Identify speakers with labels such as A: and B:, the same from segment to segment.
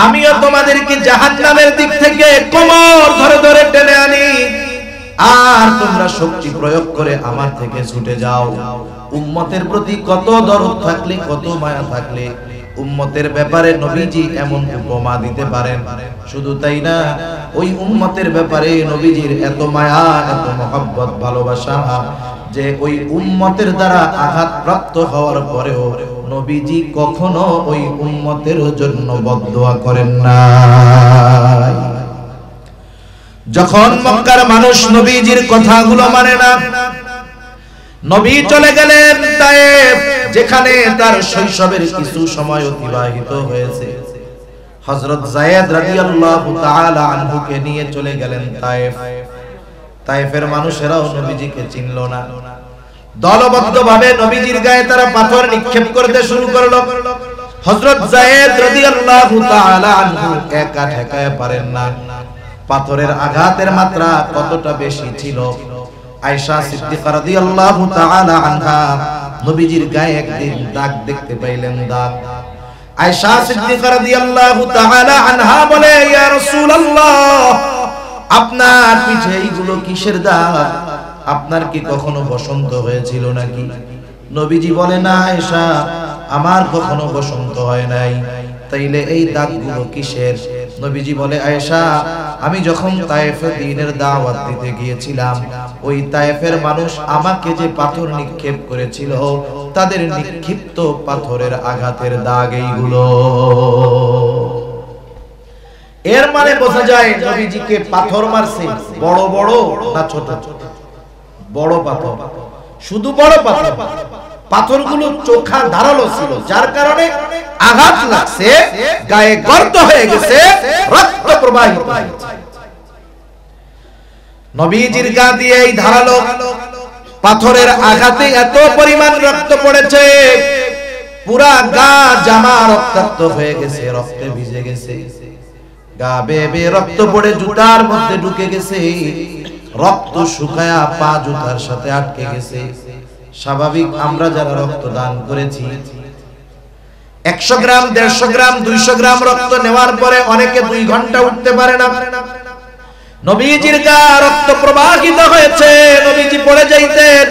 A: আমিও তোমাদেরকে জাহান্নামের দিক থেকে কোমর ধরে ধরে টেনে আনি, আর তোমরা শক্তি প্রয়োগ করে আমার থেকে ছুটে যাও। উম্মতের প্রতি কত দরদ থাকলে, কত মায়া থাকলে উম্মতের ব্যাপারে নবীজি এমন উপমা দিতে পারেন। শুধু তাই না, ওই উম্মতের ব্যাপারে নবীজির এত মায়া, এত মহব্বত, ভালোবাসা যে ওই উম্মতের দ্বারা আঘাতপ্রাপ্ত হওয়ার পরেও নবীজি কখনো ওই উম্মতের জন্য বদদোয়া করেন না। যখন মক্কার মানুষ নবীজির কথাগুলো মানে না, নবী চলে গেলেন তায়েফ, যেখানে তার শৈশবের কিছু সময় অতিবাহিত হয়েছে। হযরত যায়েদ রাদিয়াল্লাহু তাআলা আনহুকে নিয়ে চলে গেলেন তায়েফ। তায়েফের মানুষেরাও নবীজিকে চিনল না। দলবদ্ধভাবে নবীজির গায়ে তারা পাথর নিক্ষেপ করতে শুরু করলো। হযরত যায়েদ রাদিয়াল্লাহু তাআলা আনহু একা ঠেকাতে পারেন না। পাথরের আঘাতের মাত্রা কতটা বেশি ছিল। আয়েশা সিদ্দিকা রাদিয়াল্লাহু তাআলা আনহা নবীজির গায়ে একদিন দাগ দেখতে পাইলেন, দাগ। আয়েশা সিদ্দিকা রাদিয়াল্লাহু তাআলা আনহা বলে, ইয়া রাসূলুল্লাহ, আপনার পিঠে এইগুলো কিসের দাগ? আপনার কি কখনো বসন্ত হয়েছিল নাকি? নবীজি বলে, না আয়েশা, আমার কখনো বসন্ত হয় নাই। তাইলে এই দাগগুলো কিসের? নবীজি বলে, আয়েশা, আমি যখন তায়েফে দ্বীনের দাওয়াত দিতে গিয়েছিলাম, ওই তায়েফের মানুষ আমাকে যে পাথর নিক্ষেপ করেছিল, তাদের নিক্ষিপ্ত পাথরের আঘাতের দাগ এইগুলো। এর মানে বোঝা যায় নবীজিকে পাথর মারছে বড় বড় না ছোট? বড় পাথর, শুধু বড় পাথর। পাথরগুলো চোখা ধারালো ছিল, যার কারণে আঘাত লাগছে, গায়ে গর্ত হয়ে গেছে, রক্ত প্রবাহিত হয়েছে। নবীজির গা দিয়ে এই ধারালো পাথরের আঘাতে এত পরিমাণ রক্ত পড়েছে, পুরা গা জামা রক্তাক্ত হয়ে গেছে, রক্তে ভিজে গেছে। গা বেয়ে রক্ত পড়ে জুতার মধ্যে ঢুকে গেছে, রক্ত শুকায়া পা জুতার সাথে আটকে গেছে। স্বাভাবিক আমরা যারা রক্ত দান করেছি, 100 গ্রাম, 150 গ্রাম, 200 গ্রাম রক্ত নেওয়ার পরে অনেকে 2 ঘন্টা উঠতে পারে না। নবীজির গা রক্ত প্রবাহিত হয়েছে, নবীজি পড়ে যাইতেন,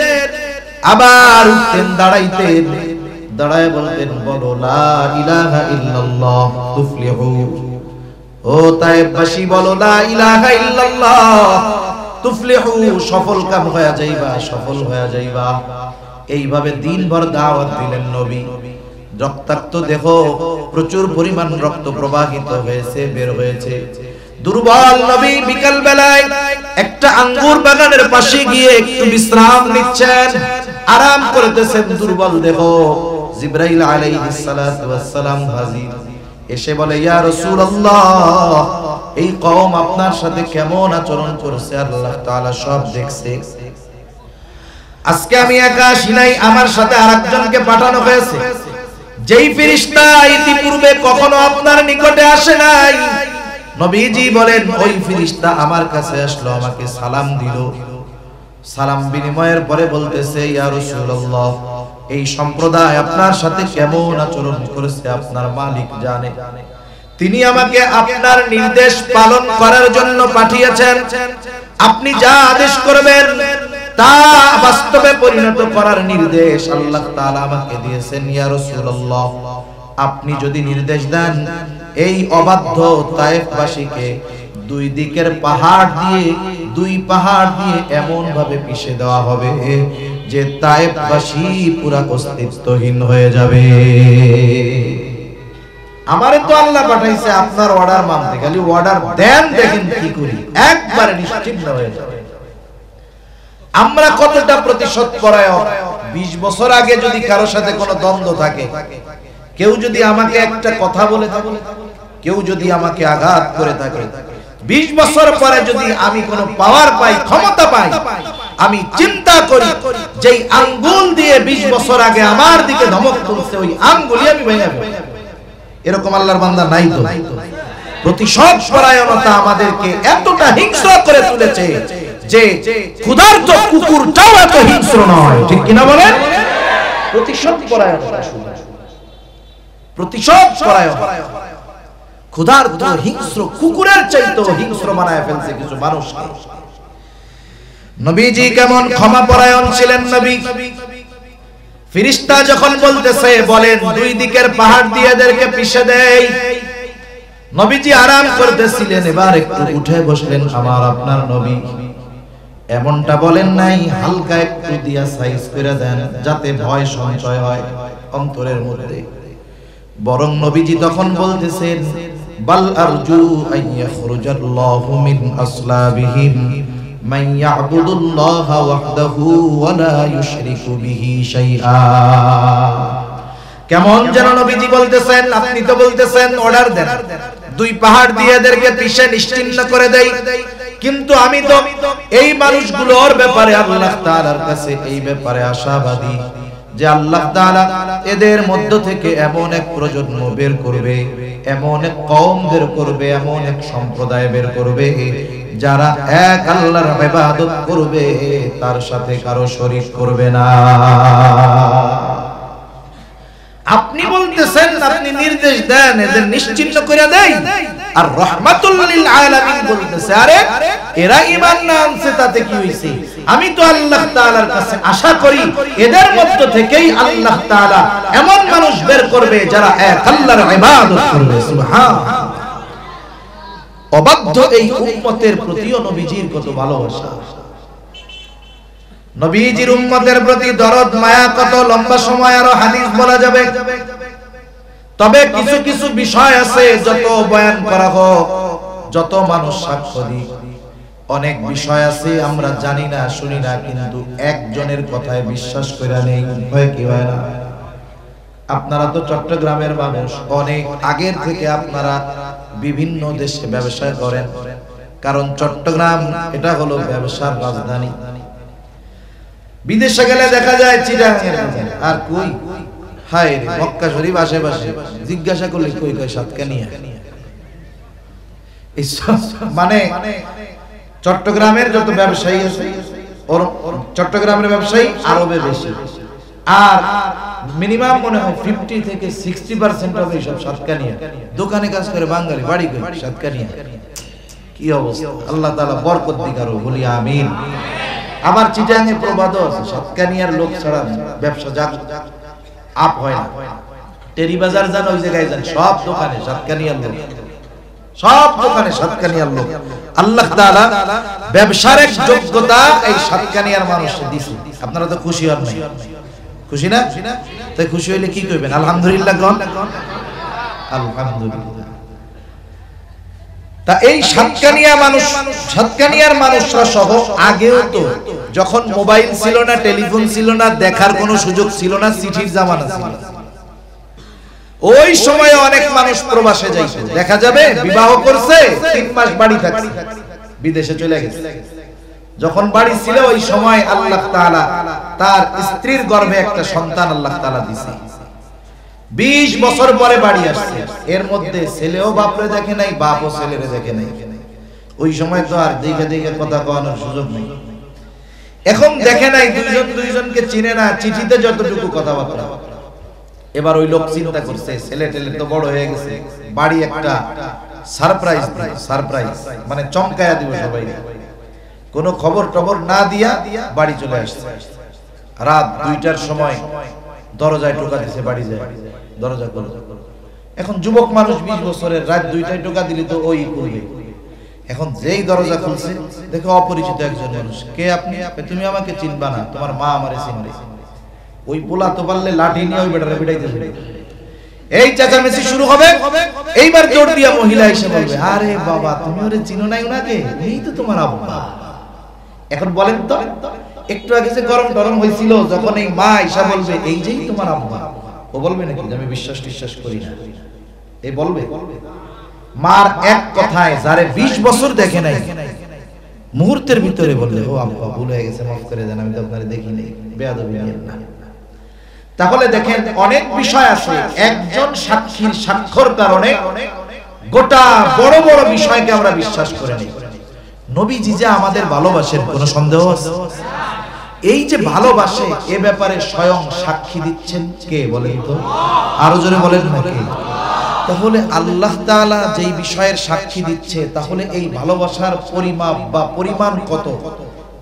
A: আবার উঠতেন, দাঁড়াইতেন, দাঁড়ায় বলতেন, বলো লা ইলাহা ইল্লাল্লাহ তুফলিহু। ও তায়েফবাসী, বলো লা ইলাহা ইল্লাল্লাহ তুফলিহু, সফল কাম হয়ে যাইবা, সফল হয়ে যাইবা। এইভাবে দিনভর দাওয়াত দিলেন নবী। রক্তাক্ত দেহ, প্রচুর পরিমাণ রক্ত প্রবাহিত হয়েছে, বের হয়েছে। দুর্বল নবী বিকাল বেলায় একটা আঙ্গুর বাগানের পাশে গিয়ে একটু বিশ্রাম নিচ্ছেন, আরাম করতেছেন। দুর্বল দেহ, জিবরাইল আলাইহিস সালাতু ওয়াস সালাম হাজির, এসে বলে, ইয়া রাসূলুল্লাহ, এই কওম আপনার সাথে কেমন আচরণ করেছে আল্লাহ তাআলা সব দেখছে। আজকে আমি একা আসি নাই, আমার সাথে আরেকজনকে পাঠানো হয়েছে, যেই ফেরেশতা ইতিপূর্বে কখনো আপনার নিকটে আসে নাই। নবীজি বলেন, ওই ফেরেশতা আমার কাছে আসলো, আমাকে সালাম দিল। সালাম বিনিময়ের পরে বলতেছে, ইয়া রাসূলুল্লাহ, এই সম্প্রদায় আপনার সাথে কেমন আচরণ করেছে আপনার মালিক জানে। তিনি আমাকে আপনার নির্দেশ পালন করার জন্য পাঠিয়েছেন। আপনি যা আদেশ করবেন তা বাস্তবে পরিণত করার নির্দেশ আল্লাহ তাআলা আমাকে দিয়েছেন। ইয়া রাসূলুল্লাহ, আপনি যদি নির্দেশ দেন, এই অবাধ্য তায়েফবাসীকে 2 দিকের পাহাড় দিয়ে, 2 পাহাড় দিয়ে এমন ভাবে পিষে দেওয়া হবে যে তায়েফবাসী পুরা অস্তিত্বহীন হয়ে যাবে। আমারে তো আল্লাহ পাঠাইছে আপনার অর্ডার মানতে, খালি অর্ডার দেন, দেখেন কি করি, একবারে নিশ্চিন্ত হয়ে যাবে। আমরা কতটা প্রতিশোধ পরায়ণ। 20 বছর আগে যদি কারো সাথে কোনো দ্বন্দ্ব থাকে, কেউ যদি আমাকে একটা কথা বলে থাকে, কেউ যদি আমাকে আঘাত করে থাকে, 20 বছর পরে যদি আমি কোনো পাওয়ার পাই, ক্ষমতা পাই, আমি চিন্তা করি যেই আঙ্গুল দিয়ে 20 বছর আগে আমার দিকে ধমক তুলছে, ওই আঙ্গুলই আমি ভেঙে ফেলব। এরকম আল্লাহর বান্দা নাই তো? প্রতিশোধ পরায়ণতা আমাদেরকে এতটা হিংস্র করে তুলেছে যে ক্ষুধার্ত কুকুরটাও এত হিংস্র নয়, ঠিক কিনা বলেন? প্রতিশোধ পরায়ণতা, প্রতিশোধ পরায়ণ। ক্ষুধার্ত হিংস্র কুকুরের চাইতেও হিংস্র বানায় ফেলছে কিছু মানুষকে। নবীজি কেমন ক্ষমাপরায়ণ ছিলেন নবী। ফেরেশতা যখন বলতেছে বলেন দুই দিকের পাহাড় দিয়ে এদেরকে পিষে দেই, নবীজি আরাম করতেছিলেন, এবার একটু উঠে বসলেন। আমার আপনার নবী এমনটা বলেন নাই, হালকা একটু দিয়া সাইজ করে দেন যাতে ভয় সঞ্চয় হয় অন্তরের মধ্যে। বরং নবীজি তখন বলতেছেন বাল আরজু আইয়াখরুজাল্লাহু মিন আসলাবিহিম মান ইয়াবুদুল্লাহা ওয়াহদাহু ওয়া লা ইউশরিকু বিহি শাইআ। কেমন যেন নবীজি বলতেছেন, আপনি তো বলতেছেন অর্ডার দেন দুই পাহাড় দিয়ে এদেরকে পিষে নিশ্চিহ্ন করে দেই, কিন্তু আমি তো এই মানুষগুলোর ব্যাপারে আল্লাহ তাআলার কাছে এই ব্যাপারে আশাবাদী যে আল্লাহ তাআলা এদের মধ্য থেকে এমন এক প্রজন্ম বের করবে, এমন এক কওম বের করবে, এমন এক সম্প্রদায় বের করবে যারা এক আল্লাহর ইবাদত করবে, তার সাথে কারো শরীক করবে না। আপনি বলতেছেন, আপনি নির্দেশ দেন এদের নিশ্চিহ্ন করে দেই, আর রাহমাতুল লিল আলামিন বলতেছে আরে এরা ঈমান না আনছে তাতে কি হইছে? আমি তো আল্লাহ তাআলার কাছে আশা করি এদের মধ্য থেকেই আল্লাহ তাআলা এমন মানুষ বের করবে যারা এক আল্লাহর ইবাদত করবে। সুবহানাল্লাহ। অবাধ্য এই উম্মতের প্রতিও নবীজির কত ভালোবাসা, নবীজির উম্মতের প্রতি দরদ মায়া কত। লম্বা সময় আরো হাদিস বলা যাবে, তবে কিছু কিছু বিষয় আছে যত বয়ান করা হোক, যত মানুষ সাক্ষ্য দিক, অনেক বিষয় আছে আমরা জানি না শুনি না, কিন্তু একজনের কথায় বিশ্বাস করে নেই, হয় কি হয় না? আপনারা তো চট্টগ্রামের মানুষ, অনেক আগের থেকে আপনারা বিভিন্ন দেশে ব্যবসা করেন, কারণ চট্টগ্রাম এটা হলো ব্যবসার রাজধানী। বিদেশে গেলে দেখা যায় চিটাগাং আর কই হায় রে মক্কা শরীফ আশেপাশে, জিজ্ঞাসা করলে কই কই সাতকানিয়া। মানে চট্টগ্রামের যত ব্যবসায়ী আছে ওর চট্টগ্রামের ব্যবসায়ী আরবে বেশি, আর মিনিমাম মনে হয় 50 থেকে 60% হবে সব সাতকানিয়া। দোকানে কাজ করে বাঙালি, বাড়ি কই সাতকানিয়া। কি অবস্থা! আল্লাহ তাআলা বরকত দিক আরো, বলি আমিন। আবার চিটাগাংয়ে প্রবাদও আছে, সাতকানিয়ার লোক ছাড়া ব্যবসা যাক আপ হয় না। টেরি বাজার যান, ওই জায়গায় যান, সব দোকানে সাতকানিয়ার লোক, সব দোকানে সাতকানিয়ার লোক। আল্লাহ তাআলা ব্যবসার এক যোগ্যতা এই সাতকানিয়ার মানুষকে দিয়েছে। আপনারা তো খুশি হন নাই? খুশি না? তাই খুশি হইলে কি কইবেন? আলহামদুলিল্লাহ কোন? আলহামদুলিল্লাহ। তা এই সাতকানিয়া মানুষ, সাতকানিয়ার মানুষরা সহ আগেও তো যখন মোবাইল ছিল না, টেলিফোন ছিল না, দেখার কোনো সুযোগ ছিল না, চিঠির জামানা ছিল, ওই সময় অনেক মানুষ প্রবাসে যাইতো। দেখা যাবে বিবাহ করছে, 3 মাস বাড়ি থাকছে, বিদেশে চলে গেছে। যখন বাড়ি ছিল ওই সময় আল্লাহ তাআলা তার স্ত্রীর গর্ভে একটা সন্তান আল্লাহ তাআলা দিয়েছে। 20 বছর পরে বাড়ি আসছে, এর মধ্যে ছেলেও বাপরে দেখে নাই, বাপও ছেলেরে দেখে নাই। ওই সময় তো আর দেখে দেখে কথা কওয়ানোর সুযোগ নেই। এখন দেখে নাই, দুইজন দুইজনকে চিনে না, চিঠিতে যতটুকু কথাবার্তা। এবার ওই লোক চিন্তা করছে ছেলে টেলে তো বড় হয়ে গেছে, বাড়ি একটা সারপ্রাইজ, সারপ্রাইজ মানে চমকায়া দিব সবাই। কোনো খবর টবর না দিয়া বাড়ি চলে আসছে। রাত 2টার সময় দরজায় টোকা দিছে, বাড়ি যায়, দরজা খোলো। এখন যুবক মানুষ 20 বছরের, রাত 2টায় টোকা দিলে তো ওই করবে। এখন যেই দরজা খুলছে দেখো অপরিচিত একজন মানুষ। কে আপনি? তুমি আমাকে চিনবা না, তোমার মা আমারে চিনবে। ওই পোলা তো পারলে লাঠি নিয়ে ওই বেটারে পিটাইতেছে। এই চেঁচামেচি শুরু হবে। এইবার জোর দিয়া মহিলা এসে বলবে, আরে বাবা তুমি ওরে চিনো নাই উনাকে? এই তো তোমার আব্বা। এখন বলেন তো, একটু আগে যে গরম টরম হয়েছিল, যখন এই মা এসে বলবে এই যেই তোমার আব্বা, ও বলবে নাকি আমি বিশ্বাস করি না? এই বলবে? মার এক কথায় যারে 20 বছর দেখে নাই, মুহূর্তের ভিতরে বললে ও আব্বা ভুল হয়ে গেছে, মাফ করে দেন, আমি তো আপনারে দেখি নাই, বেয়াদবি নিয়েন না। তাহলে দেখেন অনেক বিষয় আছে, একজন সাক্ষীর সাক্ষ্যর কারণে গোটা বড় বড় বিষয়কে আমরা বিশ্বাস করে নেই। নবীজি যে আমাদের ভালোবাসেন কোনো সন্দেহ আছে? এই যে ভালোবাসে এ ব্যাপারে স্বয়ং সাক্ষী দিচ্ছেন কে বলেন তো? আরো জোরে বলেন না কে? তাহলে আল্লাহ তাআলা যেই বিষয়ের সাক্ষী দিচ্ছে, তাহলে এই ভালোবাসার পরিমাপ বা পরিমাণ কত,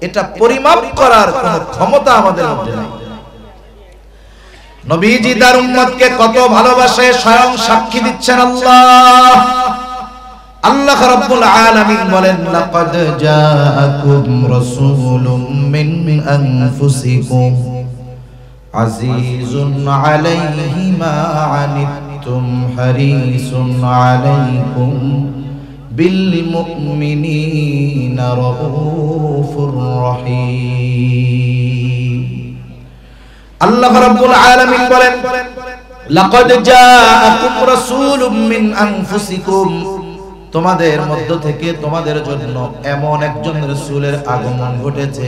A: এটা পরিমাপ করার কোনো ক্ষমতা আমাদের মধ্যে নাই। নবীজি তার উম্মতকে কত ভালোবাসে স্বয়ং সাক্ষী দিচ্ছেন আল্লাহ। আল্লাহ রাব্বুল আলামিন বলেন, লাকাদ জাআকুম রাসূলুম মিন আনফুসিকুম আজিজুন আলাইহি মা আনিতুম হারিসুন আলাইকুম বিল মুমিনিনা রাউফুর রহিম। আল্লাহ রাব্বুল আলামিন বলেন, লাকাদ জাআকুম রাসূলুম মিন আনফুসিকুম, তোমাদের মধ্য থেকে তোমাদের জন্য এমন একজন রাসূলের আগমন ঘটেছে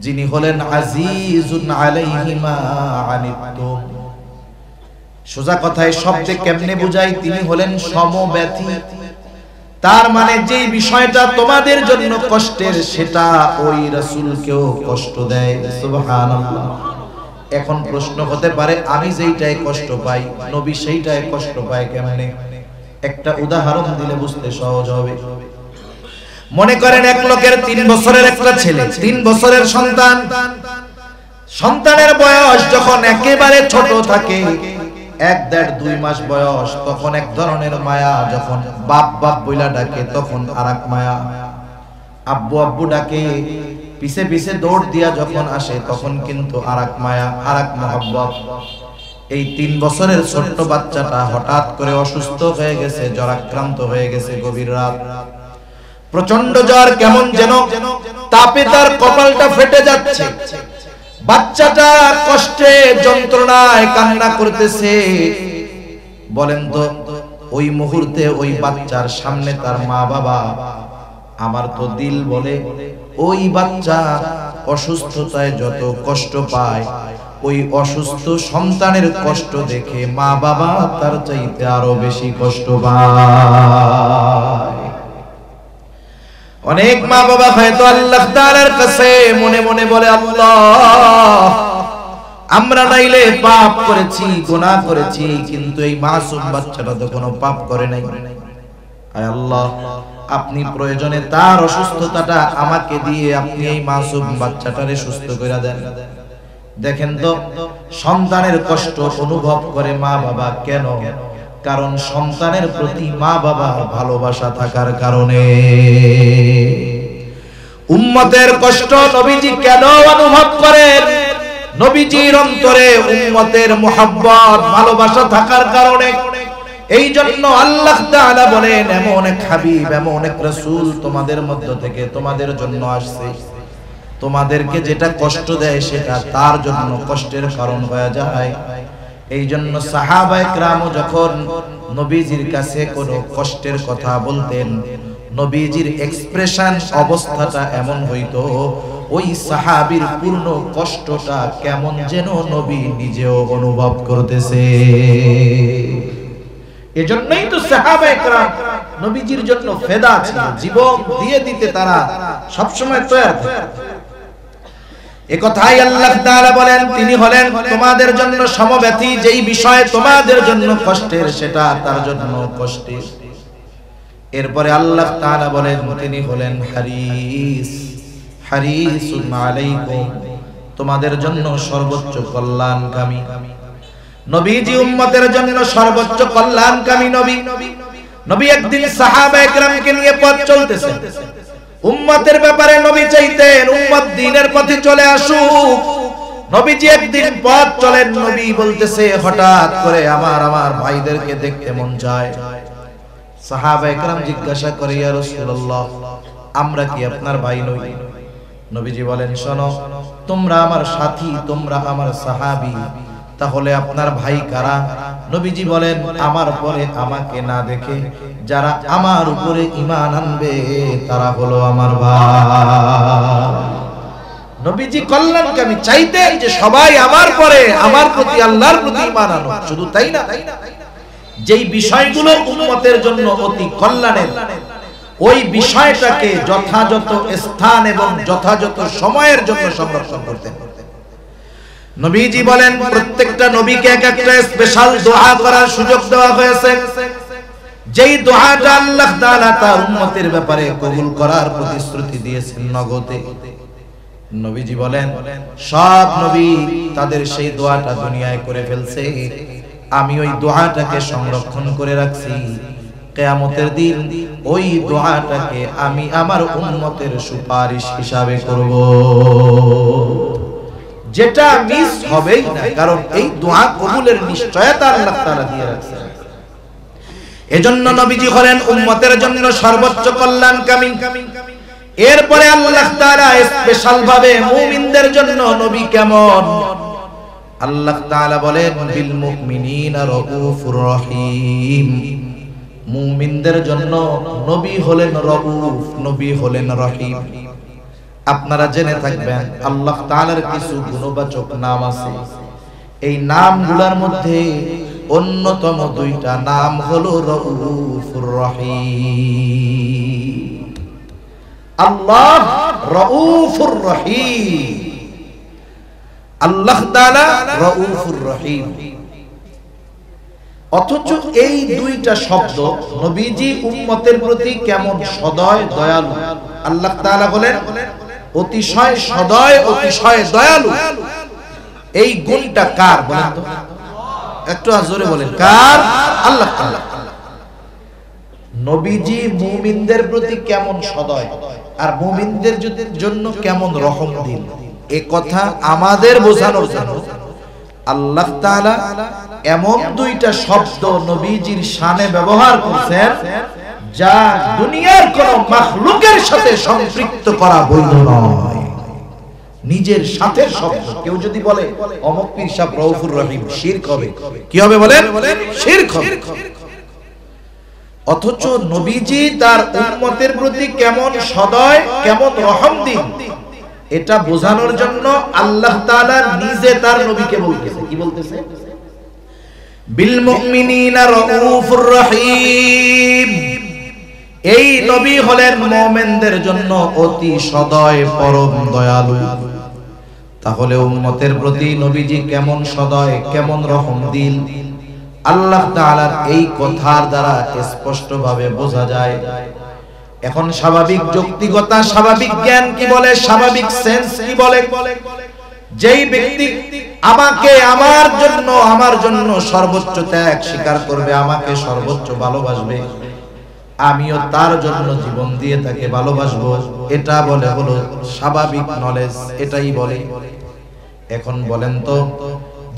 A: যিনি হলেন আজিজুন আলাইহি মা আনিতুম। সোজা কথায় শব্দে কেমনে বুঝাই, তিনি হলেন সমব্যথী। তার মানে যেই বিষয়টা তোমাদের জন্য কষ্টের, সেটা ওই রাসূলকেও কষ্ট দেয়। সুবহানাল্লাহ। এখন প্রশ্ন হতে পারে, আমি যেইটাই কষ্ট পাই নবী সেইটাই কষ্ট পায় কেমনে? একটা উদাহরণ দিলে বুঝতে সহজ হবে। মনে করেন এক লোকের 3 বছরের একটা ছেলে, 3 বছরের সন্তান। সন্তানের বয়স যখন একেবারে ছোট থাকে, 1-1.5-2 মাস বয়স, তখন এক ধরনের মায়া। যখন বাপ বাপ বইলা ডাকে তখন আরেক মায়া। আব্বু আব্বু ডাকে, পিছে পিছে দৌড় দিয়া যখন আসে তখন কিন্তু আরেক মায়া, আরেক মহব্বত। এই 3 বছরের ছোট্ট বাচ্চাটা হঠাৎ করে অসুস্থ হয়ে গেছে, জ্বরাক্রান্ত হয়ে গেছে। গভীর রাত, প্রচন্ড জ্বর, কেমন যেন তাপে তার কপালটা ফেটে যাচ্ছে। বাচ্চাটা কষ্টে যন্ত্রণায় কান্না করতেছে। বলেন তো ওই মুহূর্তে ওই বাচ্চার সামনে তার মা বাবা, আমার তো দিল বলে ওই বাচ্চা অসুস্থতায় যত কষ্ট পায়, ওই অসুস্থ সন্তানের কষ্ট দেখে মা বাবা তার চাইতে আরো বেশি কষ্ট পায়। অনেক মা বাবা হয়তো আল্লাহ তাআলার কাছে মনে মনে বলে, আল্লাহ আমরা নাইলে পাপ করেছি, গুনাহ করেছি, কিন্তু এই মাসুম বাচ্চাটা তো কোনো পাপ করে নাই। আয় আল্লাহ, আপনি প্রয়োজনে তার অসুস্থতাটা আমাকে দিয়ে আপনি এই মাসুম বাচ্চাটারে সুস্থ করে দেন। দেখেন তো সন্তানের কষ্ট অনুভব করে মা বাবা কেন? কারণ সন্তানের প্রতি মা বাবার ভালোবাসা থাকার কারণে। উম্মতের কষ্ট নবীজি কেন অনুভব করেন? নবীজির অন্তরে উম্মতের মুহাব্বত, ভালোবাসা থাকার কারণে। এই জন্য আল্লাহ তাআলা বলেন, এমন এক হাবিব, এমন এক রাসূল তোমাদের মধ্য থেকে তোমাদের জন্য আসছে, তোমাদেরকে যেটা কষ্ট দেয় সেটা তার জন্য কষ্টের কারণ হয়ে যায়। এই জন্য সাহাবায়ে কেরাম যখন নবীজির কাছে কোনো কষ্টের কথা বলতেন, নবীজির এক্সপ্রেশন, অবস্থাটা এমন হইতো ওই সাহাবীর পূর্ণ কষ্টটা কেমন যেন নবী নিজেও অনুভব করতেছে। এজন্যই তো সাহাবায়ে কেরাম নবীজির জন্য ফেদা ছিল, জীবন দিয়ে দিতে তারা সবসময় তৈরি ছিলেন। একথাই আল্লাহ তাআলা বলেন, তিনি হলেন তোমাদের জন্য সমব্যথী। যেই বিষয় তোমাদের জন্য কষ্টের, সেটা তার জন্য কষ্টের। এরপরে আল্লাহ তাআলা বলেন, তিনি হলেন হারিস, হারিসুন আলাইকুম, তোমাদের জন্য সর্বোচ্চ কল্যাণকামী। নবীজি উম্মতের জন্য সর্বোচ্চ কল্যাণকামী নবী। নবী একদিন সাহাবায়ে কেরামকে নিয়ে পথ চলতেছেন। উম্মতের ব্যাপারে নবী চাইতেন উম্মত দ্বীনের পথে চলে আসুক। নবীজি একদিন পথ চলেন, নবী বলতেছে হঠাৎ করে আমার ভাইদেরকে দেখতে মন চায়। সাহাবায়ে কেরাম জিজ্ঞাসা করে, ইয়া রাসূলুল্লাহ, আমরা কি আপনার ভাই নই? নবীজি বলেন, শোনো, তোমরা আমার সাথী, তোমরা আমার সাহাবী, তাহলে আপনার ভাই কারা? নবীজি বলেন, আমার পরে আমাকে না দেখে যারা আমার উপরে ঈমান আনবে তারা হলো আমার ভাই। নবীজি কল্যাণকামী চাইতেন যে সবাই আমার পরে আমার প্রতি, আল্লাহর প্রতি ঈমান আনো। শুধু তাই না, যেই বিষয়গুলো উম্মতের জন্য অতি কল্যাণের, ওই বিষয়টাকে যথাযথ স্থান এবং যথাযথ সময়ের জন্য সংরক্ষণ করতেন। নবীজি বলেন প্রত্যেকটা নবীকে এক একটা স্পেশাল দোয়া করার সুযোগ দেওয়া হয়েছে, যেই দোয়াটা আল্লাহ তাআলা তার উম্মতের ব্যাপারে কবুল করার প্রতিশ্রুতি দিয়েছেন নগদে। নবীজি বলেন সব নবী তাদের সেই দোয়াটা দুনিয়ায় করে ফেলছে, আমি ওই দোয়াটাকে সংরক্ষণ করে রাখছি, কিয়ামতের দিন ওই দোয়াটাকে আমি আমার উম্মতের সুপারিশ হিসাবে করব, যেটা মিস হবেই না, কারণ এই দোয়া কবুলের নিশ্চয়তা আল্লাহ তাআলা দিয়ে রাখছেন। এজন্য নবীজি হলেন উম্মতের জন্য সর্বোচ্চ কল্যাণকামী। এরপরে আল্লাহ তাআলা স্পেশাল ভাবে মুমিনদের জন্য নবী কেমন, আল্লাহ তাআলা বলেন বিল মুমিনিনা রাউফুর রহিম, মুমিনদের জন্য নবী হলেন রাউফ, নবী হলেন রহিম। আপনারা জেনে থাকবেন আল্লাহ তাআলার কিছু গুণবাচক নাম আছে, এই নামগুলোর মধ্যে অন্যতম দুইটা নাম হলো রাউফুর রহিম। আল্লাহ রাউফুর রহিম, আল্লাহ তাআলা রাউফুর রহিম। অথচ এই দুইটা শব্দ নবীজি উম্মতের প্রতি কেমন সদয় দয়ালু, আল্লাহ তাআলা বলেন অতিশয় সদয় অতিশয় দয়ালু। এই গুণটা কার বলেন তো, একটু জোরে বলেন কার? আল্লাহ তাআলা। নবীজি মুমিনদের প্রতি কেমন সদয় আর মুমিনদের জন্য কেমন রহম দিন, এই কথা আমাদের বোঝানোর জন্য আল্লাহ তাআলা এমন দুইটা শব্দ নবীজির শানে ব্যবহার করছেন যা দুনিয়ার কোন মাখলুকের সাথে সম্পৃক্ত করা বৈধ নয়। নিজের সাথে শব্দ, কেউ যদি বলে অমুক পীর সাহেব রাউফুর রহিম, শিরক হবে। কি হবে বলেন? শিরক হবে। অথচ নবীজি তার উম্মতের প্রতি কেমন সদয় কেমন রহম দিন, এটা বোঝানোর জন্য আল্লাহ তাআলা নিজে তার নবীকে বলতেছে, কি বলতেছে? বিল মুমিনিনা রাউফুর রহিম। এই নবী হলেন মুমিনদের জন্য অতি সদয় পরম দয়ালু। তাহলে উম্মতের প্রতি নবীজি কেমন সদয় কেমন রহম দিল, আল্লাহ তাআলার এই কথার দ্বারা স্পষ্টভাবে বোঝা যায়। এখন স্বাভাবিক যৌক্তিকতা, স্বাভাবিক জ্ঞান কি বলে, স্বাভাবিক সেন্স কি বলে, যেই ব্যক্তি আমাকে আমার জন্য সর্বোচ্চ ত্যাগ স্বীকার করবে, আমাকে সর্বোচ্চ ভালোবাসবে, আমিও তার জন্য জীবন দিয়ে তাকে ভালোবাসবো, এটা বলে হলো স্বাভাবিক নলেজ, এটাই বলে। এখন বলেন তো,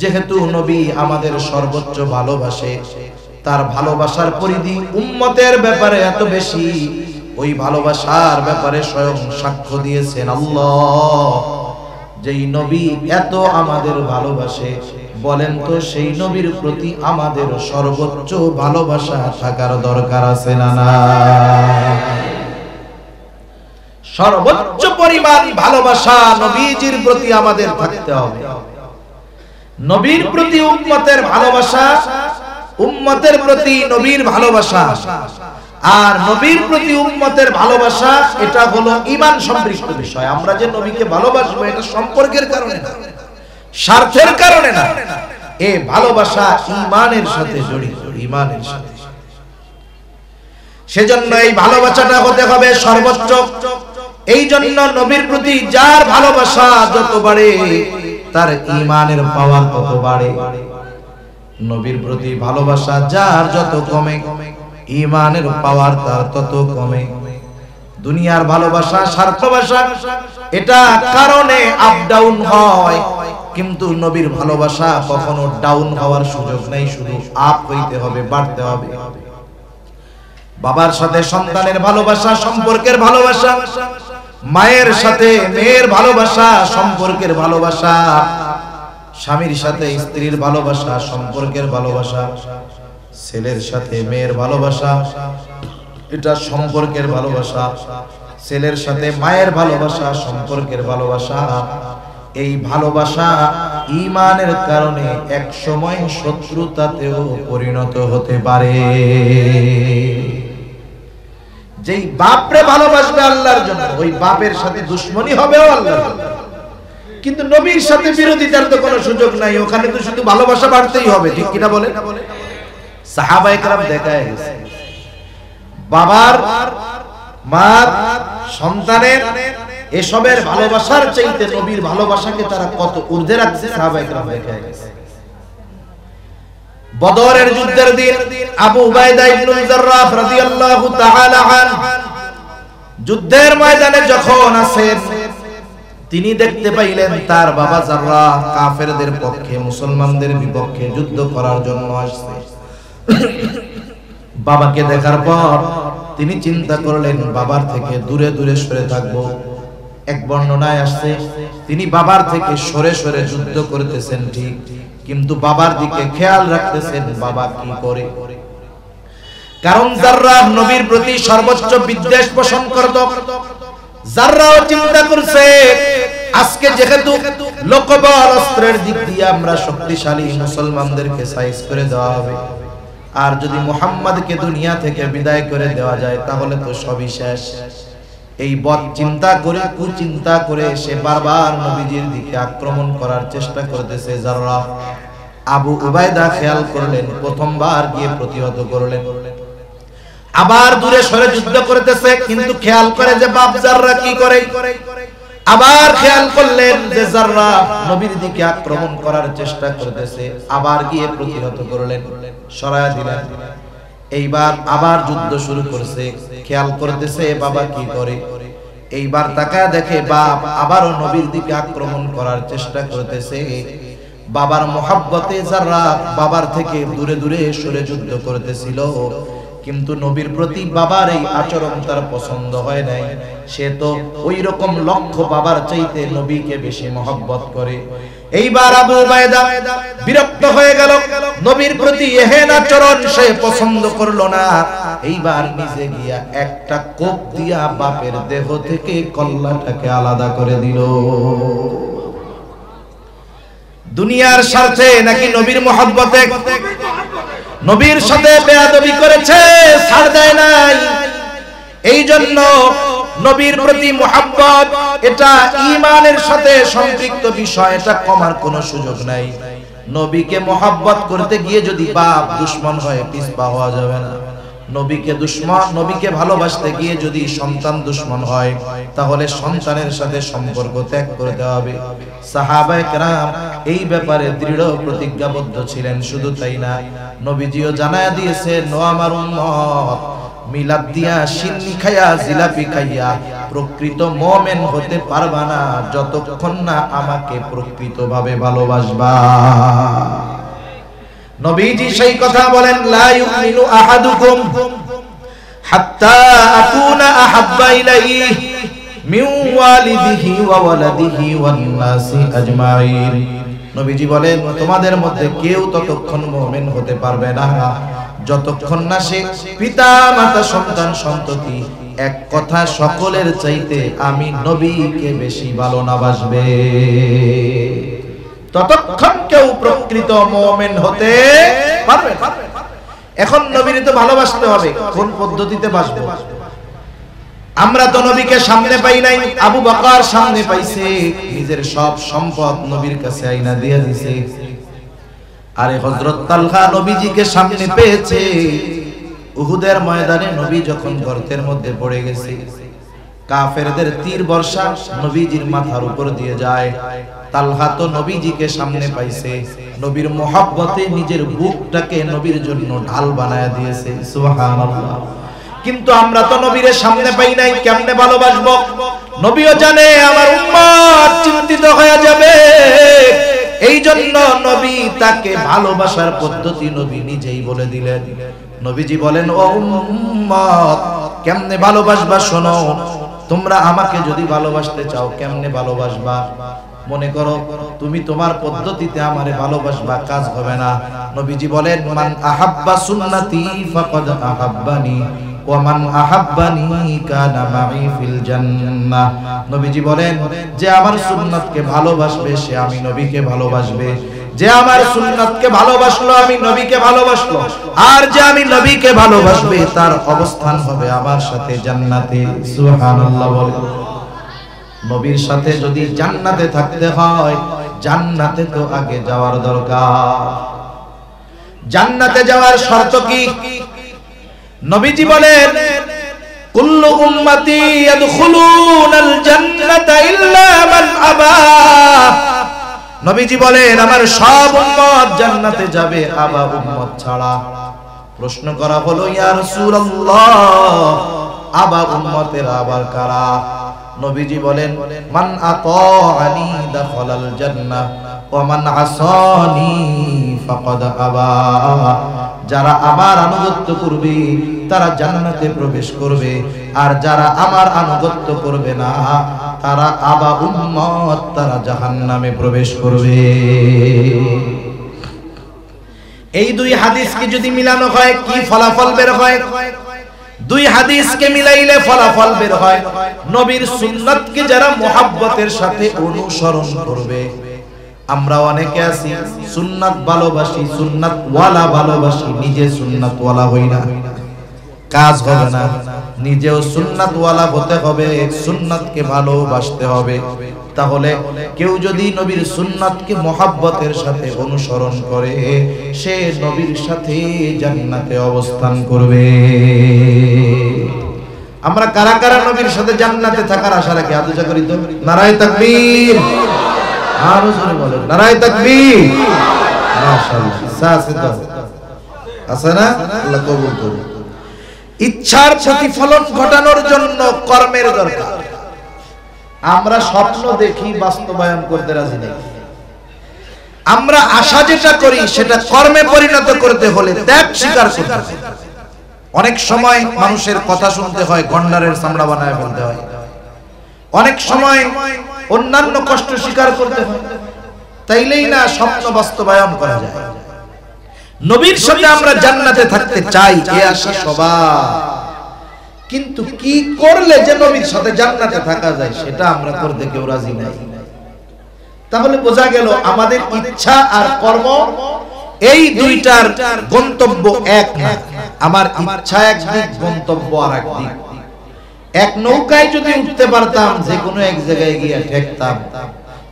A: যেহেতু নবী আমাদের সর্বোচ্চ ভালোবাসে, তার ভালোবাসার পরিধি উম্মতের ব্যাপারে এত বেশি, ওই ভালোবাসার ব্যাপারে স্বয়ং সাক্ষ্য দিয়েছেন আল্লাহ। যেই নবী এত আমাদের ভালোবাসে, বলেন তো সেই নবীর প্রতি আমাদের সর্বোচ্চ ভালোবাসা থাকার দরকার আছে না? না, সর্বোচ্চ পরিমাণ ভালোবাসা নবীজির প্রতি আমাদের থাকতে হবে। নবীর প্রতি উম্মতের ভালোবাসা, উম্মতের প্রতি নবীর ভালোবাসা, আর নবীর প্রতি উম্মতের ভালোবাসা, এটা হলো ঈমান সম্পৃক্ত বিষয়। আমরা যে নবীকে ভালোবাসবো এটা সম্পর্কের কারণে না, স্বার্থের কারণে না, এই ভালোবাসা ঈমানের সাথে জড়িত, ঈমানের সাথে। সেজন্য এই ভালোবাসাটা হতে হবে সর্বোচ্চ। এই জন্য নবীর প্রতি যার ভালোবাসা যত বাড়ে, তার ঈমানের পাওয়ার তত বাড়ে। নবীর প্রতি ভালোবাসা যার যত কমে, ঈমানের পাওয়ার তার তত কমে। দুনিয়ার ভালোবাসা, স্বার্থবাসা, এটা কারণে আপ ডাউন হয়, কিন্তু নবীর ভালোবাসা কখনো ডাউন হওয়ার সুযোগ নেই, শুধু আপ হইতে হবে, বাড়তে হবে। বাবার সাথে সন্তানের ভালোবাসা সম্পর্কের ভালোবাসা, মায়ের সাথে মেয়ের ভালোবাসা সম্পর্কের ভালোবাসা, স্বামীর সাথে স্ত্রীর ভালোবাসা সম্পর্কের ভালোবাসা, ছেলের সাথে মেয়ের ভালোবাসা এটা সম্পর্কের ভালোবাসা, ছেলের সাথে মায়ের ভালোবাসা সম্পর্কের ভালোবাসা। এই ভালোবাসা ঈমানের কারণে এক সময় শত্রুতাতেও পরিণত হতে পারে। যেই বাপরে ভালোবাসবে আল্লাহর জন্য, ওই বাপের সাথে দুশমনি হবেও আল্লাহর জন্য। কিন্তু নবীর সাথে বিরোধিতার তো কোনো সুযোগ নাই, ওখানে তো শুধু ভালোবাসা বাড়তেই হবে, ঠিক কিনা বলেন? সাহাবায়ে কেরাম দেখায় গেছে বাবার, মার, সন্তানের এসবের ভালোবাসার চাইতে নবীর ভালোবাসাকে তারা কত ঊর্ধ্বে রাখছে। সাহাবায়ে কেরাম দেখায় গেছে। বদরের যুদ্ধের দিন আবু উবাইদা ইবনে জাররাহ রাদিয়াল্লাহু তাআলা আনহু যুদ্ধের ময়দানে যখন আছেন, তিনি দেখতে পাইলেন তার বাবা জাররাহ কাফেরদের পক্ষে, মুসলমানদের বিপক্ষে যুদ্ধ করার জন্য আসছে। বাবাকে দেখার পর তিনি চিন্তা করলেন বাবার থেকে দূরে দূরে সরে থাকবো। এক বর্ণনায় আসছে তিনি বাবার থেকে সরে সরে যুদ্ধ করতেছেন ঠিক, কিন্তু বাবার দিকে খেয়াল রাখতেছেন বাবা কি করে। কারণ জাররাহ নবীর প্রতি সর্বোচ্চ বিদ্বেষ পোষণ করত। জাররাহ চিন্তা করছে আজকে যেহেতু লোকবল অস্ত্রের দিক দিয়ে আমরা শক্তিশালী, মুসলমানদেরকে সাইজ করে দেওয়া হবে, আর যদি মুহাম্মদকে দুনিয়া থেকে বিদায় করে দেওয়া যায় তাহলে তো সবই শেষ। এই বদ চিন্তা করে, কুচিন্তা করে সে বারবার নবীজির দিকে আক্রমণ করার চেষ্টা করতেছে। জাররাহ আবু উবাইদা খেয়াল করলেন, প্রথমবার গিয়ে প্রতিহত করলেন, আবার দূরে সরে যুদ্ধ করতেছে, কিন্তু খেয়াল করে যে বাপ জাররাহ কি করে। আবার খেয়াল করলেন যে জাররাহ নবীর দিকে আক্রমণ করার চেষ্টা করতেছে, আবার গিয়ে প্রতিহত করলেন, সরায়া দিলেন। এইবার আবার যুদ্ধ শুরু করছে, খেয়াল করতেছে বাবা কি করে। এইবার তাকায় দেখে বাপ আবারও নবীর দিকে আক্রমণ করার চেষ্টা করতেছে। বাবার মোহাব্বতে জাররাহ বাবার থেকে দূরে দূরে সরে যুদ্ধ করতেছিল, কিন্তু নবীর প্রতি বাবার এই আচরণ তার পছন্দ হয় নাই। সে তো ওই রকম লক্ষ্য বাবার চাইতে নবীকে বেশি মহব্বত করে। এইবার আবু উবাইদা বিরক্ত হয়ে গেল, নবীর প্রতি এহেন আচরণ সে পছন্দ করলো না। এইবার নিজে গিয়া একটা কোপ দিয়া বাপের দেহ থেকে কল্লাটাকে আলাদা করে দিল। দুনিয়ার স্বার্থে নাকি নবীর মহব্বতে নবীর সাথে বেয়াদবি করেছে, ছাড় দেয় নাই। এই জন্য নবীর প্রতি মুহাব্বত এটা ঈমানের সাথে সম্পৃক্ত বিষয়, এটা কমার কোনো সুযোগ নাই। নবীকে মুহাব্বত করতে গিয়ে যদি বাপ দুশমন হয় পিছপা হওয়া যাবে না। নবীকে দুশমন, নবীকে ভালোবাসতে গিয়ে যদি সন্তান দুশমন হয় তাহলে সন্তানের সাথে সম্পর্ক ত্যাগ করতে হবে। সাহাবায়ে কেরাম এই ব্যাপারে দৃঢ় প্রতিজ্ঞাবদ্ধ ছিলেন। শুধু তাই না, নবীজিও জানায়া দিয়েছেন, ও আমার উম্মত, মিলাদ দিয়া, সিন্নি খাইয়া, জিলাপি খাইয়া প্রকৃত মুমিন হতে পারবা না যতক্ষণ না আমাকে প্রকৃতভাবে ভালোবাসবা। নবীজি সেই কথা বলেন, লা ইউমিনু আহাদুকুম হাত্তা আকুনা আহাব্বা ইলাইহি মিন ওয়ালিদিহি ওয়া ওয়ালাদিহি ওয়ান নাসি আজমাইন। নবীজি বলেন, তোমাদের মধ্যে কেউ ততক্ষণ মুমিন হতে পারবে না যতক্ষণ না সে পিতা, মাতা, সন্তান, সন্ততি এক কথা সকলের চাইতে আমি নবীকে বেশি ভালো না বাসবে, ততক্ষণ কেউ প্রকৃত মুমিন হতে পারবে না। এখন নবীকে তো ভালোবাসতে হবে, কোন পদ্ধতিতে বাসবো? আমরা তো নবীকে সামনে পাই নাই, আবু বকর সামনে পাইছে, নিজের সব সম্পদ নবীর কাছে আইনা দিয়ে দিয়েছে। আরে হযরত তালহা নবীজিকে সামনে পেয়েছে। উহুদের ময়দানে নবী যখন গর্তের মধ্যে পড়ে গেছে, কাফেরদের তীর বর্ষা নবীজির মাথার উপর দিয়ে যায়। তালহা তো নবীজিকে সামনে পাইছে, নবীর মহব্বতে নিজের বুকটাকে নবীর জন্য ঢাল বানায়া দিয়েছে। সুবহানাল্লাহ। কিন্তু আমরা তো নবীর সামনে পাই নাই, কেমনে ভালোবাসবো? নবীও জানে আমার উম্মত চিন্তিত হয়ে যাবে, এই জন্য নবী তাকে ভালোবাসার পদ্ধতি নবী নিজেই বলে দিলেন। নবীজি বলেন, ও উম্মত, কেমনে ভালোবাসবা শোনো। তোমরা আমাকে যদি ভালোবাসতে চাও কেমনে ভালোবাসবা? মনে করো তুমি তোমার পদ্ধতিতে আমারে ভালোবাসবা, কাজ হবে না। নবীজি বলেন, মান আহাব্বা সুন্নতি ফাকাদ আহাব্বানি ওয়া মান আহাব্বানি কানা মাই ফিল জান্নাহ। নবীজি বলেন, যে আমার সুন্নাতকে ভালোবাসবে সে আমি নবীকে ভালোবাসবে, যে আমার সুন্নাতকে ভালোবাসলো আমি নবীকে ভালোবাসলো, আর যে আমি নবীকে ভালোবাসবে তার অবস্থান হবে আমার সাথে জান্নাতে। সুবহানাল্লাহ বলে। নবীর সাথে যদি জান্নাতে থাকতে হয়, জান্নাতে তো আগে যাওয়ার দরকার। জান্নাতে যাওয়ার শর্ত কি? নবীজি বলেন, কুল্লু উম্মতি ইয়াদখুলুনাল জান্নাতা ইল্লা মান আবা। নবীজি বলেন, আমার সব উম্মত জান্নাতে যাবে, আবা উম্মত ছাড়া। প্রশ্ন করা হলো, ইয়া রাসূলুল্লাহ, আবা উম্মতের আবার কারা? নবীজি বলেন, মান আতাআনি দাখালাল জান্নাহ ওয়া মান আসানি ফাকাদ আবা। যারা আমার আনুগত্য করবে তারা জান্নাতে প্রবেশ করবে, আর যারা আমার আনুগত্য করবে না তারা আবা উম্মত, তারা জাহান্নামে প্রবেশ করবে। এই দুই হাদিসকে যদি মিলানো হয় কি ফলাফল বের হয়? দুই হাদিসকে মিলাইলে ফলাফল বের হয়, নবীর সুন্নাতকে যারা মুহাব্বতের সাথে অনুসরণ করবে। আমরা অনেকে আছি সুন্নাত ভালোবাসি, সুন্নাত ওয়ালা ভালোবাসি, নিজে সুন্নাত ওয়ালা হই না, কাজ হবে না। নিজেও সুন্নাত ওয়ালা হতে হবে, সুন্নাতকে ভালোবাসতে হবে। তাহলে কেউ যদি নবীর সুন্নাতকে মুহাব্বতের সাথে অনুসরণ করে, সে নবীর সাথে জান্নাতে অবস্থান করবে। আমরা কারা কারা নবীর সাথে জান্নাতে থাকার আশা রাখি? হাত উঁচা করি তো। নারায়ে তাকবীর। আরো জোরে বলেন, নারায়ে তাকবীর। মাশাআল্লাহ, সাথে তো আছে না? আল্লাহ কবুল করুন। ইচ্ছার প্রতিফলন ঘটানোর জন্য কর্মের দরকার। আমরা স্বপ্ন দেখি, বাস্তবায়ন করতে রাজি নেই। আমরা আশা যেটা করি সেটা কর্মে পরিণত করতে হলে ত্যাগ স্বীকার করতে হবে। অনেক সময় মানুষের কথা শুনতে হয়, গন্ডারের চামড়া বানায় ফেলতে হয়। অনেক সময় অন্যান্য কষ্ট স্বীকার করতে হয়, তাইলেই না স্বপ্ন বাস্তবায়ন করা যায়। নবীর সাথে আমরা জান্নাতে থাকতে চাই, এ আশা সবার, কিন্তু কি করলে যে নবীর সাথে জান্নাতে থাকা যায় সেটা আমরা করতে কেউ রাজি নাই। তাহলে বোঝা গেল আমাদের ইচ্ছা আর কর্ম এই দুইটার গন্তব্য এক না। আমার ইচ্ছা একদিক, গন্তব্য আর একদিক। এক নৌকায় যদি উঠতে পারতাম, যে কোনো এক জায়গায় গিয়ে ঠেকতাম,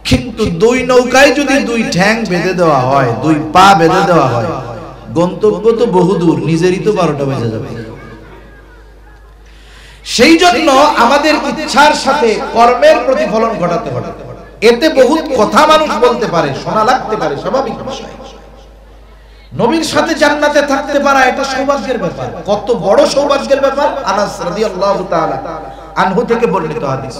A: কিন্তু দুই নৌকায় যদি দুই ঠ্যাং বেঁধে দেওয়া হয়, দুই পা বেঁধে দেওয়া হয়, গন্তব্য তো বহুদূর, নিজেরই তো 12টা বেজে যাবে। সেই জন্য আমাদের ইচ্ছার সাথে কর্মের প্রতিফলন ঘটাতে হবে। এতে বহুত কথা মানুষ বলতে পারে, শোনা লাগতে পারে, স্বাভাবিক বিষয়। নবীর সাথে জান্নাতে থাকতে পারা এটা সৌভাগ্যের ব্যাপার। কত বড় সৌভাগ্যের ব্যাপার! আনাস রাদিয়াল্লাহু তাআলা আনহু থেকে বর্ণিত হাদিস।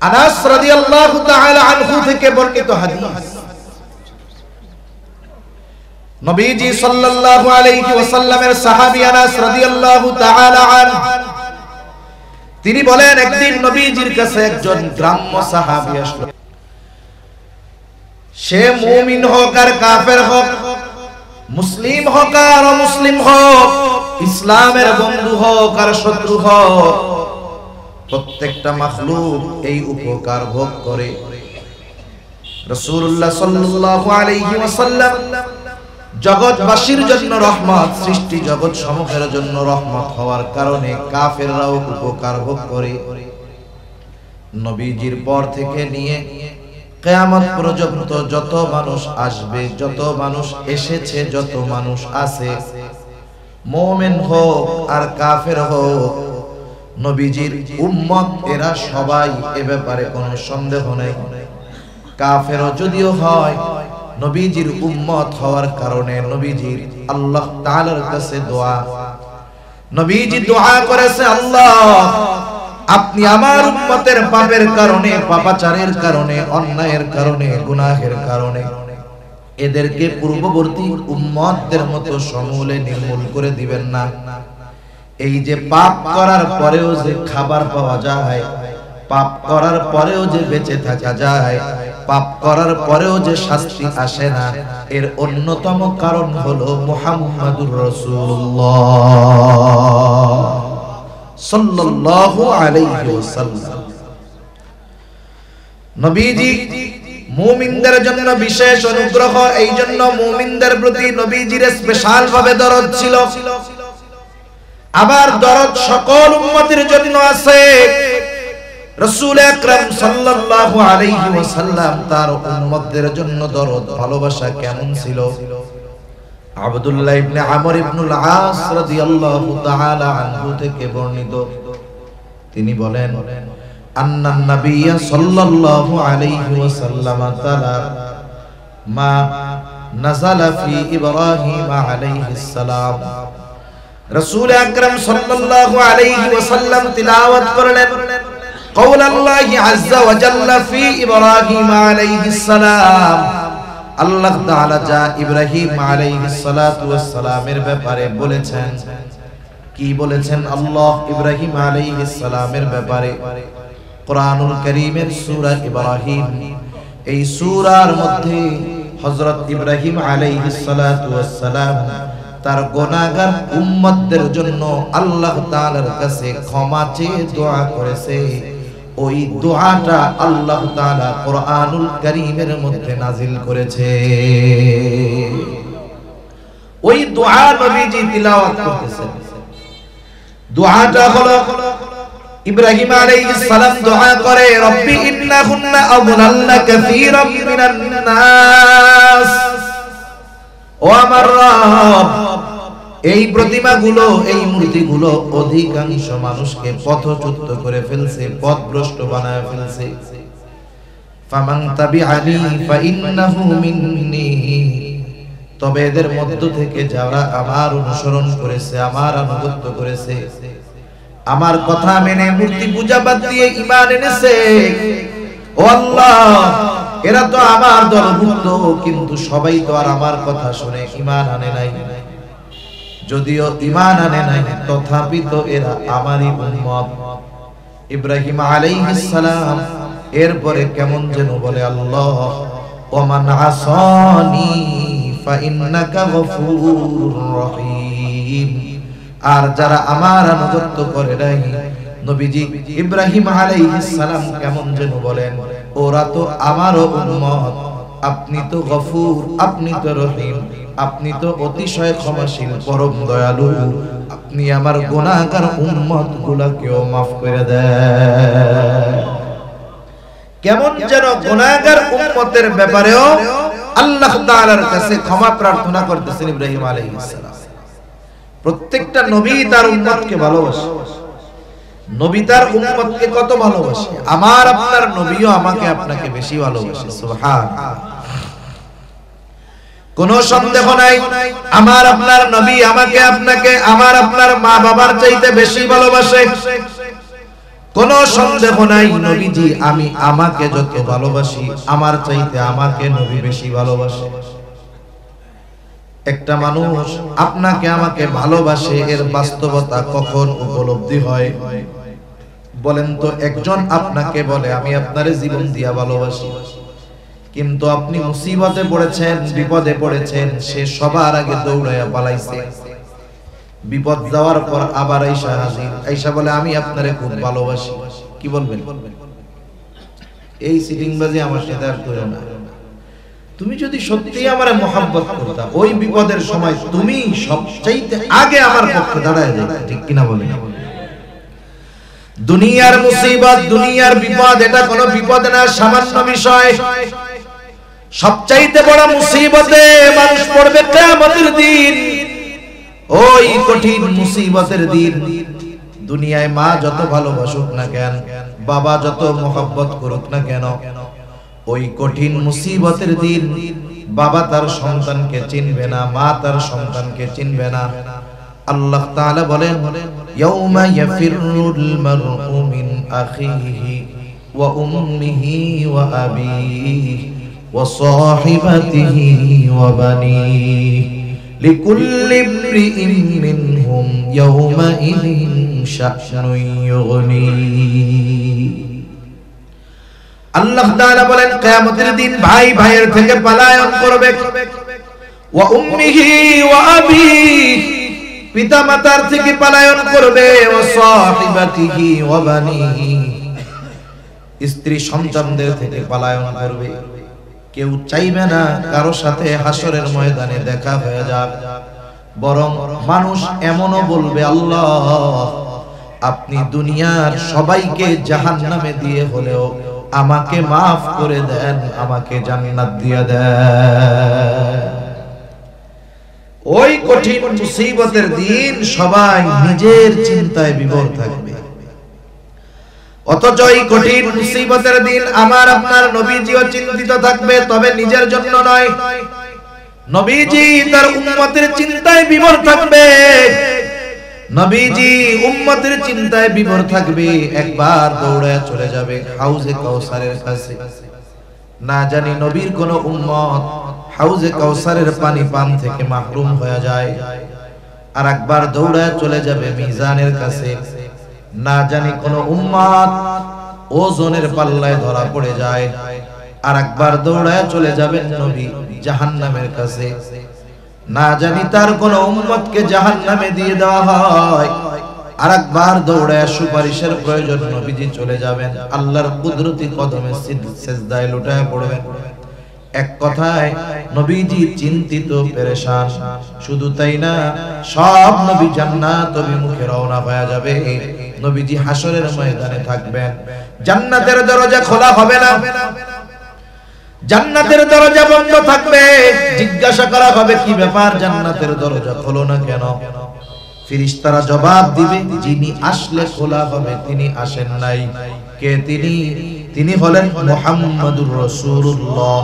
A: আনাস রাদিয়াল্লাহু তাআলা আনহু থেকে বর্ণিত হাদিস, নবীজি সাল্লাল্লাহু আলাইহি ওয়াসাল্লামের সাহাবী আনাস রাদিয়াল্লাহু তাআলা আনহু তিনি বলেন, একদিন নবীজির কাছে একজন গ্রাম্য সাহাবী আসলো। সে মুমিন হোক আর কাফের হোক, মুসলিম হোক আর অমুসলিম হোক, ইসলামের বন্ধু হোক আর শত্রু হোক, প্রত্যেকটা মাখলুক এই উপকার ভোগ করে। রাসূলুল্লাহ সাল্লাল্লাহু আলাইহি ওয়াসাল্লাম জগৎবাসীর জন্য রহমত, সৃষ্টি জগৎ সমূহের জন্য রহমত হওয়ার কারণে কাফেররাও উপকার ভোগ করে। নবীজির পর থেকে নিয়ে কিয়ামত পর্যন্ত যত মানুষ আসবে, যত মানুষ এসেছে, যত মানুষ আছে, মুমিন হোক আর কাফের হোক, নবীজির উম্মত এরা সবাই, এ ব্যাপারে কোনো সন্দেহ নেই। কাফেরও যদিও হয়, নবীজির উম্মত হওয়ার কারণে নবীজির আল্লাহ তাআলার কাছে দোয়া, নবীজি দোয়া করেছে, আল্লাহ আপনি আমার উম্মতের পাপের কারণে, পাপাচারের কারণে, অন্যায়ের কারণে, গুনাহের কারণে এদেরকে পূর্ববর্তী উম্মতদের মতো সমূলে নির্মূল করে দিবেন না। এই যে পাপ করার পরেও যে খাবার পাওয়া যায়, পাপ করার পরেও যে বেঁচে থাকা যায়, পাপ করার পরেও যে শাস্তি আসে না, এর অন্যতম কারণ হলো মুহাম্মাদুর রাসূলুল্লাহ সাল্লাল্লাহু আলাইহি ওয়াসাল্লাম। নবীজি মুমিনদের জন্য বিশেষ অনুগ্রহ, এই জন্য মুমিনদের প্রতি নবীজির স্পেশাল ভাবে দরদ ছিল। আবার দরদ সকল উম্মতের জন্য আছে। রাসূল আকরাম সাল্লাল্লাহু আলাইহি ওয়াসাল্লাম তার উম্মতদের জন্য দরদ ভালোবাসা কেমন ছিল? আব্দুল্লাহ ইবনে আমর ইবনুল আস রাদিয়াল্লাহু তাআলা আনহু থেকে বর্ণিত, তিনি বলেন আন্নান নাবিয়্য সাল্লাল্লাহু আলাইহি ওয়াসাল্লাম তাআলা মা নাযালা ফি ইব্রাহিম আলাইহিস সালাম। রাসূল আকরাম সাল্লাল্লাহু আলাইহি ওয়াসাল্লাম তিলাওয়াত করলেন কওল আল্লাহি আযজা ওয়া জাল্লা ফি ইব্রাহিম আলাইহিস সালাম। আল্লাহ তাআলা যা ইব্রাহিম আলাইহিস সালাতু ওয়াস সালামের ব্যাপারে বলেছেন, কি বলেছেন আল্লাহ ইব্রাহিম আলাইহিস সালামের ব্যাপারে? কোরআনুল কারীমের সূরা ইব্রাহিম, এই সূরার মধ্যে হযরত ইব্রাহিম আলাইহিস সালাতু ওয়াস সালাম তার গুনাহগার উম্মতদের জন্য আল্লাহ তাআলার কাছে ক্ষমা চেয়ে দোয়া করেছে। ওই দোয়াটা আল্লাহ তাআলা কোরআনুল কারীমের মধ্যে নাজিল করেছে। ওই দোয়া নবীজি তিলাওয়াত করতেছেন। দোয়াটা হলো ইব্রাহিম আলাইহিস সালাম দোয়া করে, রব্বি ইন্নাহুন্না আযলালনা কাসীরাম মিনান নাস। ও আমার রব, এই প্রতিমাগুলো, এই মূর্তিগুলো অধিকাংশ মানুষকে পথচ্যুত করে ফেলছে, পথভ্রষ্ট বানায় ফেলছে। ফামান তাবিআনি ফাইন্নাহু মিন্নি, তবে এদের মধ্য থেকে যারা আমার অনুসরণ করেছে, আমার আনুগত্য করেছে, আমার কথা মেনে মূর্তি পূজা বাদ দিয়ে ঈমান এনেছে, ও আল্লাহ এরা তো আমার দলভুক্ত, কিন্তু সবাই তো আর আমার কথা শুনে ঈমান আনে নাই। যদিও ঈমান আনে নাই, তথাপি তো এরা আমারই উম্মত। ইব্রাহিম আলাইহিস সালাম এরপরে কেমন যেন বলে, আল্লাহ ওমান আসানি ফাইন্নাকা গফুরুর রহিম। আর যারা আমার আনুগত্য করে নাই, নবীজি ইব্রাহিম আলাইহিস সালাম কেমন যেন বলেন, ওরা তো আমারও উম্মত, আপনি তো গফুর, আপনি তো রহিম, আপনি তো অতিশয় ক্ষমাশীল, পরম দয়ালু, আপনি আমার গুনাহগার উম্মত গুলাকেও মাফ করে দেন। কেমন যেন গুনাহগার উম্মতের ব্যাপারেও আল্লাহ তাআলার কাছে ক্ষমা প্রার্থনা করতেছেন ইব্রাহিম আলাইহিস সালাম। প্রত্যেকটা নবী তার উম্মতকে ভালোবাসে। নবী তার উম্মতকে কত ভালোবাসে! আমার আপনার নবীও আমাকে আপনাকে বেশি ভালোবাসে। সুবহানাল্লাহ। কোন সন্দেহ নাই, আমার আপনার নবী আমাকে আপনাকে আমার আপনার মা বাবার চাইতে বেশি ভালোবাসে। কোন সন্দেহ নাই, নবীজি আমি আমাকে যত ভালোবাসি, আমার চাইতে আমাকে নবী বেশি ভালোবাসে। একটা মানুষ আপনাকে আমাকে ভালোবাসে, এর বাস্তবতা কখন উপলব্ধি হয় বলেন তো? একজন আপনাকে বলে আমি আপনারে জীবন দিয়া ভালোবাসি, কিন্তু আপনি মুসিবতে পড়েছেন, বিপদে পড়েছেন, সে সবার আগে দৌড়াইয়া পালাইছে। বিপদ যাওয়ার পর আবার আইসা হাজির, আইসা বলে আমি আপনারে খুব ভালোবাসি। কি বলবেন? এই সিটিংবাজি আমার সাথে আর করো না। তুমি যদি সত্যি আমারে মোহাব্বত করতা, ওই বিপদের সময় তুমি সবচাইতে আগে আমার পক্ষে দাঁড়ায় যাইতা। ঠিক কিনা বলেন? দুনিয়ার মুসিবত, দুনিয়ার বিপদ, এটা কোনো বিপদ না, সামান্য বিষয়। সবচাইতে বড় মুসিবতে মানুষ পড়বে কিয়ামতের দিন। ওই কঠিন মুসিবতের দিন দুনিয়ায় মা যত ভালোবাসুক না কেন, বাবা যত মোহাব্বত করুক না কেন, ওই কঠিন মুসিবতের দিন বাবা তার সন্তানকে চিনবে না, মা তার সন্তানকে চিনবে না। আল্লাহ তাআলা বলেন, ইয়াউমা ইয়াফিরুল মারউ মিন আখিহি ওয়া উম্মিহি ওয়া আবিহি ওয়া সাহিবাতিহি ওয়া বানিহি লিকুল্লি ইমরিইন মিনহুম ইয়াউমাইযিন শা'নুন ইউগনি। আল্লাহ তাআলা বলেন, কিয়ামতের দিন ভাই ভাইয়ের থেকে পলায়ন করবে। ওয়া উম্মিহি ওয়া আবিহি, পিতা মাতার থেকে পলায়ন করবে। ওয়া সাহিবাতিহি ওয়া বানিহি, স্ত্রী সন্তানদের থেকে পলায়ন করবে। কেউ চাইবে না কারো সাথে হাসরের ময়দানে দেখা হয়ে যাক। বরং মানুষ এমনও বলবে, আল্লাহ আপনি দুনিয়ার সবাইকে জাহান্নামে দিয়ে হলেও আমাকে মাফ করে দেন, আমাকে জান্নাত দিয়ে দেন। ওই কঠিন মুসিবতের দিন সবাই নিজের চিন্তায় বিভোর থাকবে, অথচ এই কঠিন মুসিবতের দিন আমার আপনার নবীজিও চিন্তিত থাকবে, তবে নিজের জন্য নয়। নবীজি তার উম্মতের চিন্তায় বিভোর থাকবে, নবীজি উম্মতের চিন্তায় বিভোর থাকবে। একবার দৌড়ায় চলে যাবে হাউজে কাউসারের কাছে। না জানি নবীর কোন উম্মত হাউজে কাউসারের পানি পান থেকে মাহরুম হয়ে যায়। আর একবার দৌড়ায় চলে যাবে মিজানের কাছে। না জানি কোন উম্মত ওজনের পাল্লায় ধরা পড়ে যায়। আর একবার দৌড়ায় চলে যাবেন নবী জাহান্নামের কাছে। না জানি তার কোন উম্মতকে জাহান্নামে দিয়ে দেওয়া হয়। আর একবার দৌড়ায় সুপারিশের প্রয়োজন নবীজি চলে যাবেন আল্লাহর কুদরতি কদমে সিজদায় লুটায় পড়বেন। এক কথায় নবীজি চিন্তিত পেরেশান। শুধু তাই না, সব নবী জান্নাত অভিমুখে রওনা হয়ে যাবে। নবীজি হাসরের ময়দানে থাকবেন, জান্নাতের দরজা খোলা হবে না, জান্নাতের দরজা বন্ধ থাকবে। জিজ্ঞাসা করা হবে, কি ব্যাপার জান্নাতের দরজা খোলো না কেন? ফেরেশতারা জবাব দিবে, যিনি আসলে খোলা হবে তিনি আসেন নাই। কে তিনি? তিনি হলেন মুহাম্মাদুর রাসূলুল্লাহ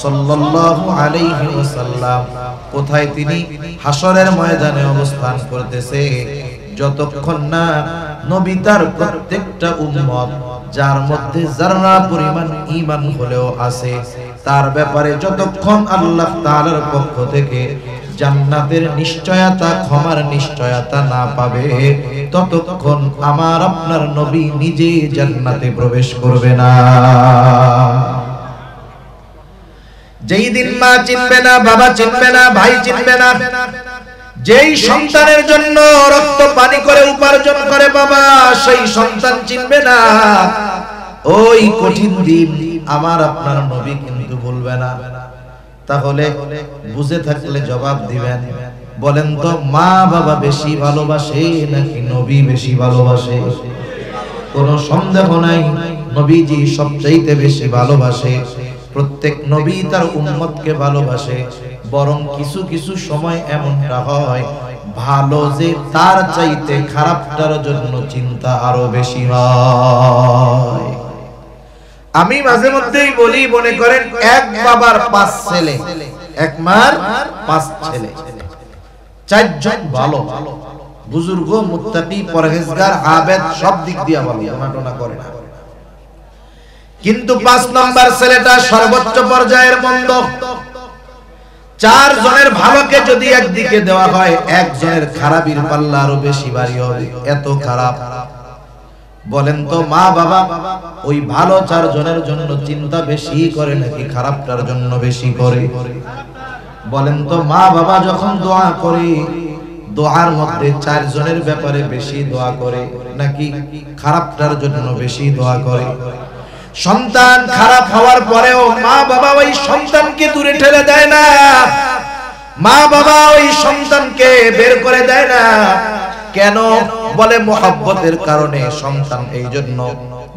A: সাল্লাল্লাহু আলাইহি ওয়াসাল্লাম। কোথায় তিনি? হাসরের ময়দানে অবস্থান করতেছে। যতক্ষণ না নবী তার প্রত্যেকটা উম্মত যার মধ্যে যারা পরিমাণ ঈমান হলেও আছে তার ব্যাপারে যতক্ষণ আল্লাহ তাআলার পক্ষ থেকে জান্নাতের নিশ্চয়তা, ক্ষমার নিশ্চয়তা না পাবে, ততক্ষণ আমার আপনার নবী নিজে জান্নাতে প্রবেশ করবে না। যেই দিন মা চিনবে না, বাবা চিনবে না, ভাই চিনবে না, যেই সন্তানের জন্য রক্ত পানি করে উপার্জন করে বাবা, সেই সন্তান চিনবে না, ওই কঠিন দিন আমার আপনার নবী কিন্তু বলবে না। তাহলে বুঝে থাকলে জবাব দিবেন, বলেন তো মা বাবা বেশি ভালোবাসে নাকি নবী বেশি ভালোবাসে? কোনো সন্দেহ নাই, নবীজি সবচাইতে বেশি ভালোবাসে। প্রত্যেক নবী তার উম্মতকে ভালোবাসে। বরং কিছু কিছু সময় এমনটা হয় ভালো যে তার চাইতে খারাপটার জন্য চিন্তা আরো বেশি হয়। আমি মাঝে মধ্যেই বলি, মনে করেন এক বাবার 5 ছেলে, এক মার 5 ছেলে, 4 জন ভালো, বুজুর্গ, মুত্তাকি, পরহেজগার, আবেদ, সব দিক দিয়ে ভালো, ঘটনা করে না। কিন্তু 5 নম্বর ছেলেটা সর্বোচ্চ পর্যায়ের মন্দ। 4 জনের ভালোকে যদি একদিকে দেওয়া হয়, একজনের খারাপির পাল্লা আরো বেশি ভারী হবে, এত খারাপ। বলেন তো মা বাবা ওই ভালো 4 জনের জন্য চিন্তা বেশি করে নাকি খারাপটার জন্য বেশি করে? বলেন তো মা বাবা যখন দোয়া করে, দোয়ার মধ্যে 4 জনের ব্যাপারে বেশি দোয়া করে নাকি খারাপটার জন্য বেশি দোয়া করে? সন্তান খারাপ হওয়ার পরেও মা বাবা ওই সন্তানকে দূরে ঠেলে দেয় না, মা বাবা ওই সন্তানকে বের করে দেয় না। কেন? বলে মহব্বতের কারণে। সন্তান এই জন্য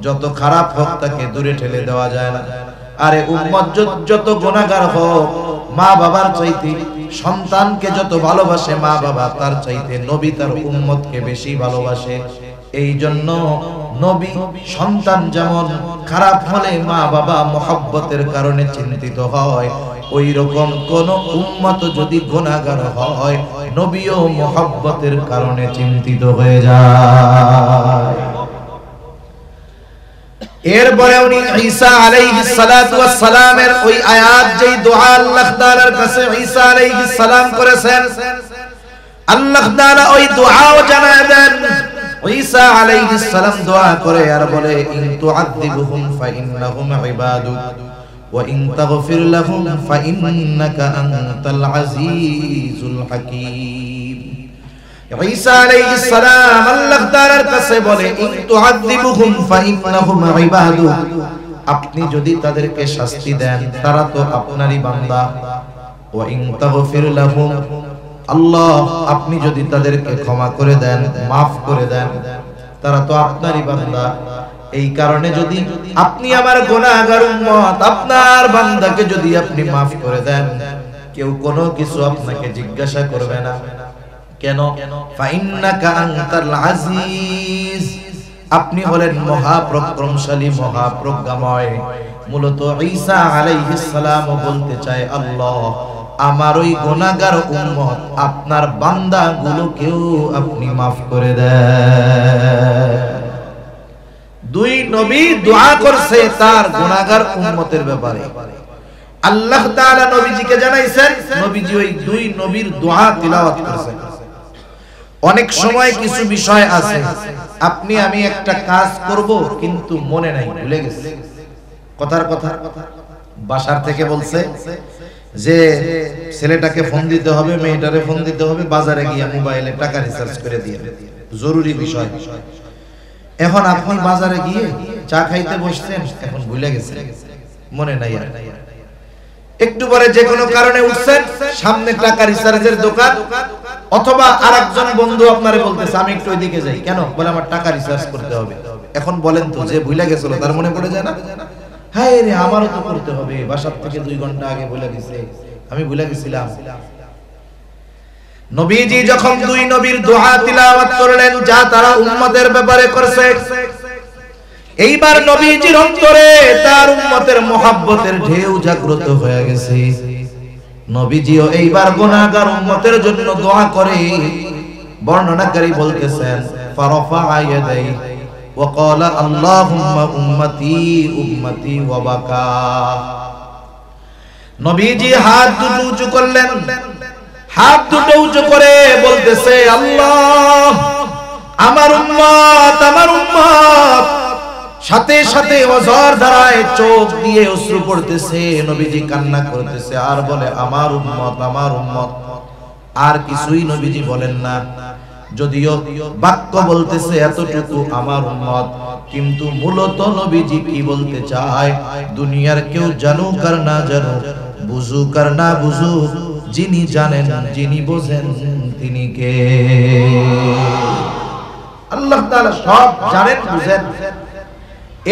A: যত খারাপ হোক তাকে দূরে ঠেলে দেওয়া যায় না। আরে উম্মত যত গুনাহগার হোক, মা বাবার চাইতে সন্তানকে যত ভালোবাসে মা বাবা, তার চাইতে নবী তার উম্মতকে বেশি ভালোবাসে। এই জন্য নবী সন্তান যেমন খারাপ হলে মা বাবা মহব্বতের কারণে চিন্তিত হয়, ওই রকম কোন উম্মত যদি গুনাহগার হয়, নবীও মহব্বতের কারণে চিন্তিত হয়ে যায়। এরপরে উনি ঈসা আলাইহিস সালাতু ওয়াস সালামের ওই আয়াত, যেই দোয়া আল্লাহ তাআলার কাছে ঈসা আলাইহিস সালাম করেছেন, আল্লাহ তাআলা ওই দোয়াও জানায় দেন। ঈসা আলাইহিস সালাম দোয়া করে আর বলে, ইন তুআযিবুহুম ফাইন্নাহুম ইবাদুক ওয়া ইন তাগফির লাহুম ফাইন্নাকা আনতাল আজিজুল হাকীম। ঈসা আলাইহিস সালাম আল্লাহ তাআলার কাছে বলে, ইন তুআযিবুহুম ফাইন্নাহুম ইবাদুক, আপনি যদি তাদেরকে শাস্তি দেন তারা তো আপনারই বান্দা, ওয়া ইন তাগফির লাহুম, আল্লাহ আপনি যদি তাদেরকে ক্ষমা করে দেন, মাফ করে দেন, তারা তো আপনারই বান্দা। এই কারণে যদি আপনি আমার গুনাহগার উম্মত, আপনার বান্দাকে যদি আপনি মাফ করে দেন, কেউ কোনো কিছু আপনাকে জিজ্ঞাসা করবে না। কেন? ফাইন্নাকা আনতাল আজিজ, আপনি হলেন মহাপরাক্রমশালী, মহাপ্রজ্ঞাময়। মূলত ঈসা আলাইহিস সালাম বলতে চায়, আল্লাহ আমার ওই গুনাহগার উম্মত আপনার বান্দাগুলোকেও আপনি মাফ করে দেন। দুই নবী দোয়া করছে তার গুনাহগার উম্মতের ব্যাপারে। আল্লাহ তাআলা নবীজিকে জানাইছেন, নবীজি ওই দুই নবীর দোয়া তিলাওয়াত করেছেন। অনেক সময় কিছু বিষয় আছে আপনি আমি একটা কাজ করব কিন্তু মনে নাই, ভুলে গেছি। কথার কথা বাসার থেকে বলছে যে ছেলেটাকে ফোন দিতে হবে, মেয়েটারে ফোন দিতে হবে, বাজারে গিয়ে মোবাইলে টাকা রিচার্জ করে দিয়ে, জরুরি বিষয়। এখন আপনি বাজারে গিয়ে চা খাইতে বসছেন, এখন ভুলে গেছেন, মনে নাই। একটু পরে যে কোনো কারণে উঠছেন, সামনে টাকা রিচার্জের দোকান, অথবা আরেকজন বন্ধু আপনারে বলতেছে আমি একটু ওইদিকে যাই। কেন? বলে আমার টাকা রিচার্জ করতে হবে। এখন বলেন তো, যে ভুলে গেছিল তার মনে পড়ে যায় না? হ্যাঁ রে, আমারও তো করতে হবে, বাসার থেকে 2 ঘন্টা আগে ভুলে গেছে, আমি ভুলে গেছিলাম। নবীজি যখন দুই নবীর দোয়া তিলাওয়াত করলেন যা তারা উম্মতের ব্যাপারে করছে, এইবার নবীজির অন্তরে তার উম্মতের মুহাব্বতের ঢেউ জাগ্রত হয়ে গেছে। নবীজিও এইবার গুনাহগার উম্মতের জন্য দোয়া করে। বর্ণনাকারী বলতেছেন, ফারাফা ইয়াদাই ওয়া ক্বালা আল্লাহুম্মা উম্মতি উম্মতি ওয়া বাকা। নবীজি হাত দুটো উঁচু করলেন, হাত দুটো উঁচু করে বলতেছে, আল্লাহ আমার উম্মত, আমার উম্মত। সাথে সাথে ওজর ধারায় চোখ দিয়ে অশ্রু পড়তেছে, নবীজি কান্না করতেছে আর বলে আমার উম্মত, আমার উম্মত। আর কিছুই নবীজি বলেন না, যদিও বাক্য বলতেছে এতটুকু আমার উম্মত, কিন্তু মূলত নবীজি কি বলতে চায়, দুনিয়ার কেউ জানুক আর না জানুক, বুঝুক আর না বুঝুক, যিনি জানেন যিনি বোঝেন তিনি কে? আল্লাহ তাআলা সব জানেন, বুঝেন।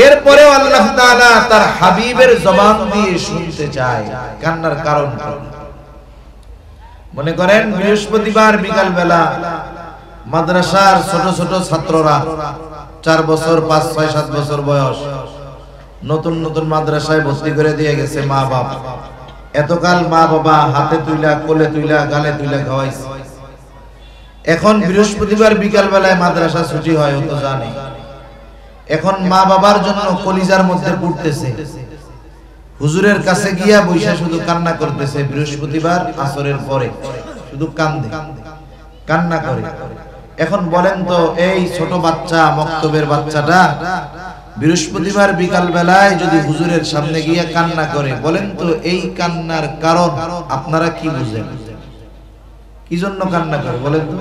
A: এরপরেও আল্লাহ তাআলা তার হাবিবের জবান দিয়ে শুনতে চায় কান্নার কারণ। মনে করেন বৃহস্পতিবার বিকাল বেলা মাদ্রাসার ছোট ছোট ছাত্ররা 4 বছর 5, 6, 7 বছর বয়স, নতুন নতুন মাদ্রাসায় ভর্তি করে দিয়ে গেছে মা বাপ। এতকাল মা বাবা হাতে তুইলা, কোলে তুইলা, গালে তুইলা খাওয়াইছে। এখন বৃহস্পতিবার বিকাল বেলায় মাদ্রাসা ছুটি হয়, ও তো জানে। এখন মা বাবার জন্য কলিজার মধ্যে পড়তেছে, হুজুরের কাছে গিয়া বইসা শুধু কান্না করতেছে। বৃহস্পতিবার আসরের পরে শুধু কান্দে, কান্না করে। এখন বলেন তো, এই ছোট বাচ্চা, মক্তবের বাচ্চাটা বৃহস্পতিবার বিকাল বেলায় যদি হুজুরের সামনে গিয়া কান্না করে, বলেন তো এই কান্নার কারণ আপনারা কি বুঝেন? কি জন্য কান্না করে বলেন তো?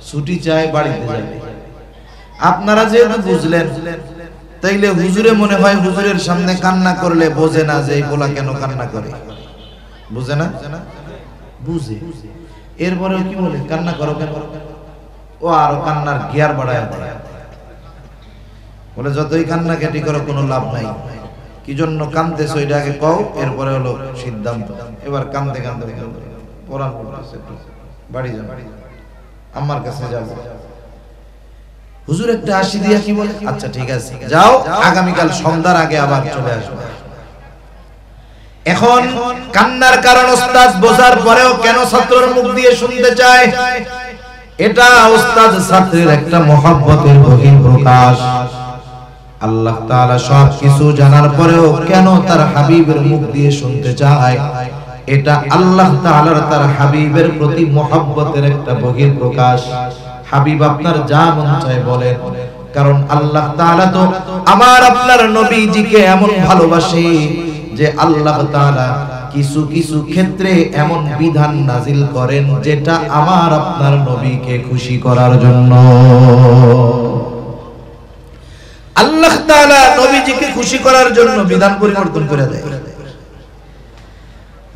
A: ছুটি চায়, বাড়িতে যাবে। আপনারা যেহেতু বুঝলেন, তাইলে হুজুরে মনে হয় হুজুরের সামনে কান্না করলে বোঝে না যে এই পোলা কেন কান্না করে, বুঝে না? বুঝে। এরপরেও কি বলে, কান্না করো কেন? ও আরো কান্নার গিয়ার বাড়ায় বলে, যতই কান্না কেটি করো কোনো লাভ নাই। কি জন্য কান্দতেছো এটা আগে কও, এরপরে হলো সিদ্ধান্ত। এবার কান্দতে কান্দতে পরাণ পড়তেছে, বাড়ি যাও, আমার কাছে যাও। হুজুর একটা হাসি দিয়া কি বলে, আচ্ছা ঠিক আছে যাও, আগামীকাল সন্ধ্যার আগে আবার চলে আসবে। এখন কান্নার কারণ ওস্তাদ বোঝার পরেও কেন ছাত্রের মুখ দিয়ে শুনতে চায়? এটা ওস্তাদ ছাত্রের একটা মহব্বতের বহিঃপ্রকাশ। আল্লাহ তাআলা সব কিছু জানার পরেও কেন তার হাবিবের মুখ দিয়ে শুনতে চায়? এটা আল্লাহ তাআলার তার হাবিবের প্রতি মহব্বতের একটা বহিঃপ্রকাশ। হাবিব আপনার যা মন চায় বলেন, কারণ আল্লাহ তাআলা তো আমার আপনার নবীজিকে এমন ভালোবাসে যে আল্লাহ তাআলা কিছু কিছু ক্ষেত্রে এমন বিধান নাজিল করেন যেটা আমার আপনার নবীকে খুশি করার জন্য। আল্লাহ তাআলা নবীজিকে খুশি করার জন্য বিধান পরিবর্তন করে দেয়।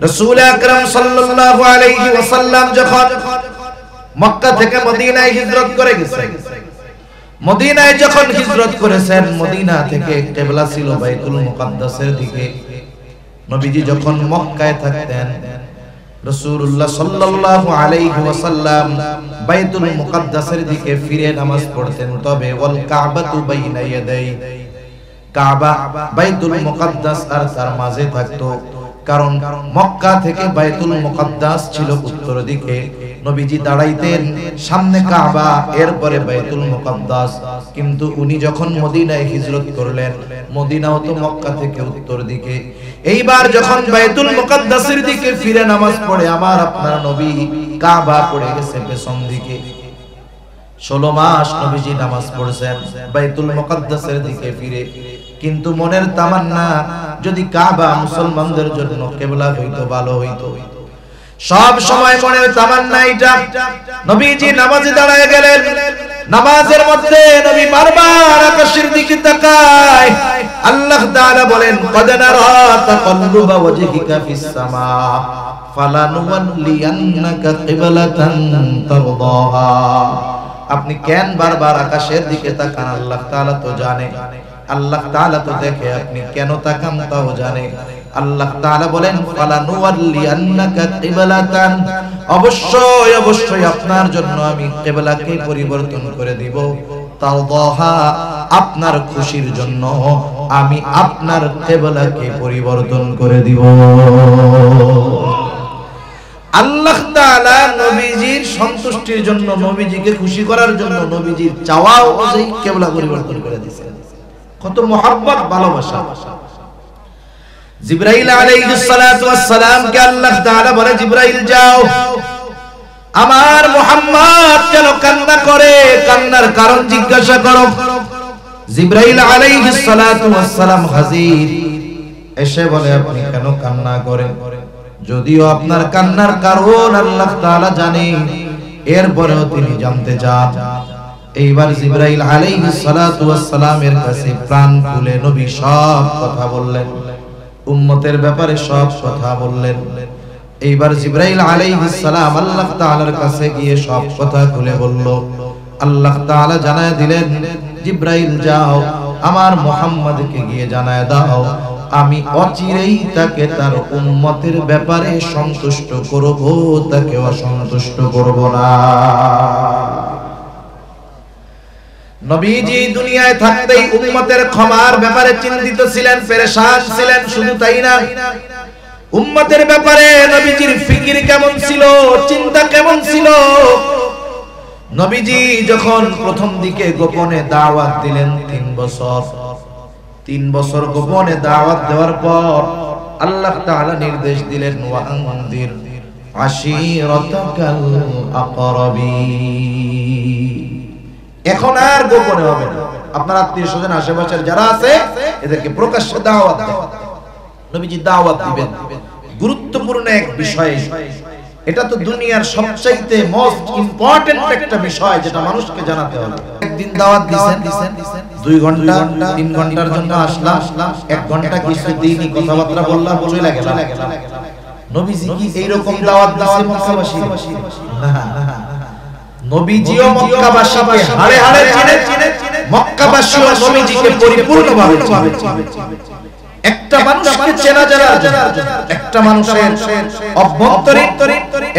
A: রাসূল আকরাম সাল্লাল্লাহু আলাইহি ওয়াসাল্লাম যখন মক্কা থেকে মদিনায় হিজরত করে গেছেন, মদিনায় যখন হিজরত করেছেন, মদিনা থেকে কিবলা ছিল বাইতুল মুকাদ্দাসের দিকে। নবীজি যখন মক্কায় থাকতেন, রাসূলুল্লাহ সাল্লাল্লাহু আলাইহি ওয়াসাল্লাম বাইতুল মুকাদ্দাসের দিকে ফিরে নামাজ পড়তেন। তবে ওয়াল কাবাতু বাইনা ইয়াদাই, কাবা বাইতুল মুকাদ্দাস আর তার মাঝে থাকতো, কারণ মক্কা থেকে বাইতুল মুকাদ্দাস ছিল উত্তর দিকে। নবীজি দাঁড়াইতেন সামনে কাবা, এরপরে বাইতুল মুকাদ্দাস। কিন্তু উনি যখন মদিনায় হিজরত করলেন, মদিনাও তো মক্কা থেকে উত্তর দিকে। এইবার যখন বাইতুল মুকাদ্দাসের দিকে ফিরে নামাজ পড়ে, আমার আপনার নবী কাবা পড়ে গেছে পেছন দিকে। 16 মাস নবীজি নামাজ পড়ছেন বাইতুল মুকাদ্দাসের দিকে ফিরে। কিন্তু মনের তামান্না, যদি কাবা মুসলমানদের জন্য কিবলা হইতো ভালো হইতো। সব সময় মনের তামান্না এটা। নবীজি নামাজে দাঁড়ায় গেলেন, নামাজের মধ্যে নবী বারবার আকাশের দিকে তাকায়। আল্লাহ তাআলা বলেন, কদ নারা তাকাল্লুবা ওয়াজহিকা ফিস সামা ফালানুওয়াল্লিয়ান্নাকা কিবলাতান তারদাহা। আপনি কেন বারবার আকাশের দিকে তাকান? আল্লাহ তাআলা তো জানে, আল্লাহ তাআলা তো দেখে, আপনি কেন তাকান তাও জানে। আল্লাহ তাআলা বলেন, ফালানুওয়াল্লিয়ান্নাকা কিবলাতান, অবশ্যই অবশ্যই আপনার জন্য আমি কিবলাকে পরিবর্তন করে দিব। তারদাহা, আপনার খুশির জন্য আমি আপনার কিবলাকে পরিবর্তন করে দিব। আল্লাহ তাআলা নবীজির সন্তুষ্টির জন্য, নবীজিকে খুশি করার জন্য নবীজির চাওয়া অনুযায়ী কিবলা পরিবর্তন করে দিয়েছেন। কত মহব্বত, ভালোবাসা। জিবরাইল আলাইহিস সালাতু ওয়াস সালাম কে আল্লাহ তাআলা বলে, জিবরাইল যাও, আমার মুহাম্মদ কেন কান্না করে, কান্নার কারণ জিজ্ঞাসা করো। জিবরাইল আলাইহিস সালাতু ওয়াস সালাম হাজির, এসে বলে, আপনি কেন কান্না করেন? যদিও আপনার কান্নার কারণ আল্লাহ তাআলা জানেন, এরপরেও তিনি জানতে চান। এইবার জিবরাইল আলাইহিস সালাতু ওয়াস সালামের কাছে প্রাণ খুলে নবী সব কথা বললেন, উম্মতের ব্যাপারে সব কথা বললেন। এইবার জিবরাইল আলাইহিস সালাম আল্লাহ তাআলার কাছে গিয়ে সব কথা খুলে বলল। আল্লাহ তাআলা জানায় দিলেন, জিবরাইল যাও, আমার মুহাম্মদকে গিয়ে জানায় দাও, আমি অচিরেই তাকে তার উম্মতের ব্যাপারে সন্তুষ্ট করব, তাকে অসন্তুষ্ট করব না। নবীজি দুনিয়ায় থাকতেই উম্মতের ক্ষমার ব্যাপারে চিন্তিত ছিলেন, পেরেশান ছিলেন। শুধু তাই না, উম্মতের ব্যাপারে নবীজির ফিকির কেমন ছিল, চিন্তা কেমন ছিল। নবীজি যখন প্রথম দিকে গোপনে দাওয়াত দিলেন, 3 বছর গোপনে দাওয়াত দেওয়ার পর আল্লাহ তাআলা নির্দেশ দিলেন, ওয়া আনদির আশীরাতাকাল আকরাবিন। এখন আর গোপনে হবে না, আপনার আত্মীয়-স্বজন আশেপাশের যারা আছে এদেরকে প্রকাশ্যে দাওয়াত দেন। নবীজি দাওয়াত দিবেন গুরুত্বপূর্ণ এক বিষয়। এটা তো দুনিয়ার সবচাইতে মোস্ট ইম্পর্টেন্ট একটা বিষয়, যেটা মানুষকে জানাতে হবে। একদিন দাওয়াত দিবেন, 2 ঘন্টা 3 ঘন্টার জন্য আসলাম, 1 ঘন্টা কিছু দিনই কথাবার্তা বললাম, চলে গেলাম। নবীজি কি এইরকম দাওয়াত মক্কাবাসী? না, নবীজিও মক্কাবাসীকে হাড়ে হাড়ে চিনে, মক্কাবাসীও নবীজিকে পরিপূর্ণভাবে চিনে। একটা মানুষকে চেনা জানার জন্য, একটা মানুষের অভ্যন্তরীণ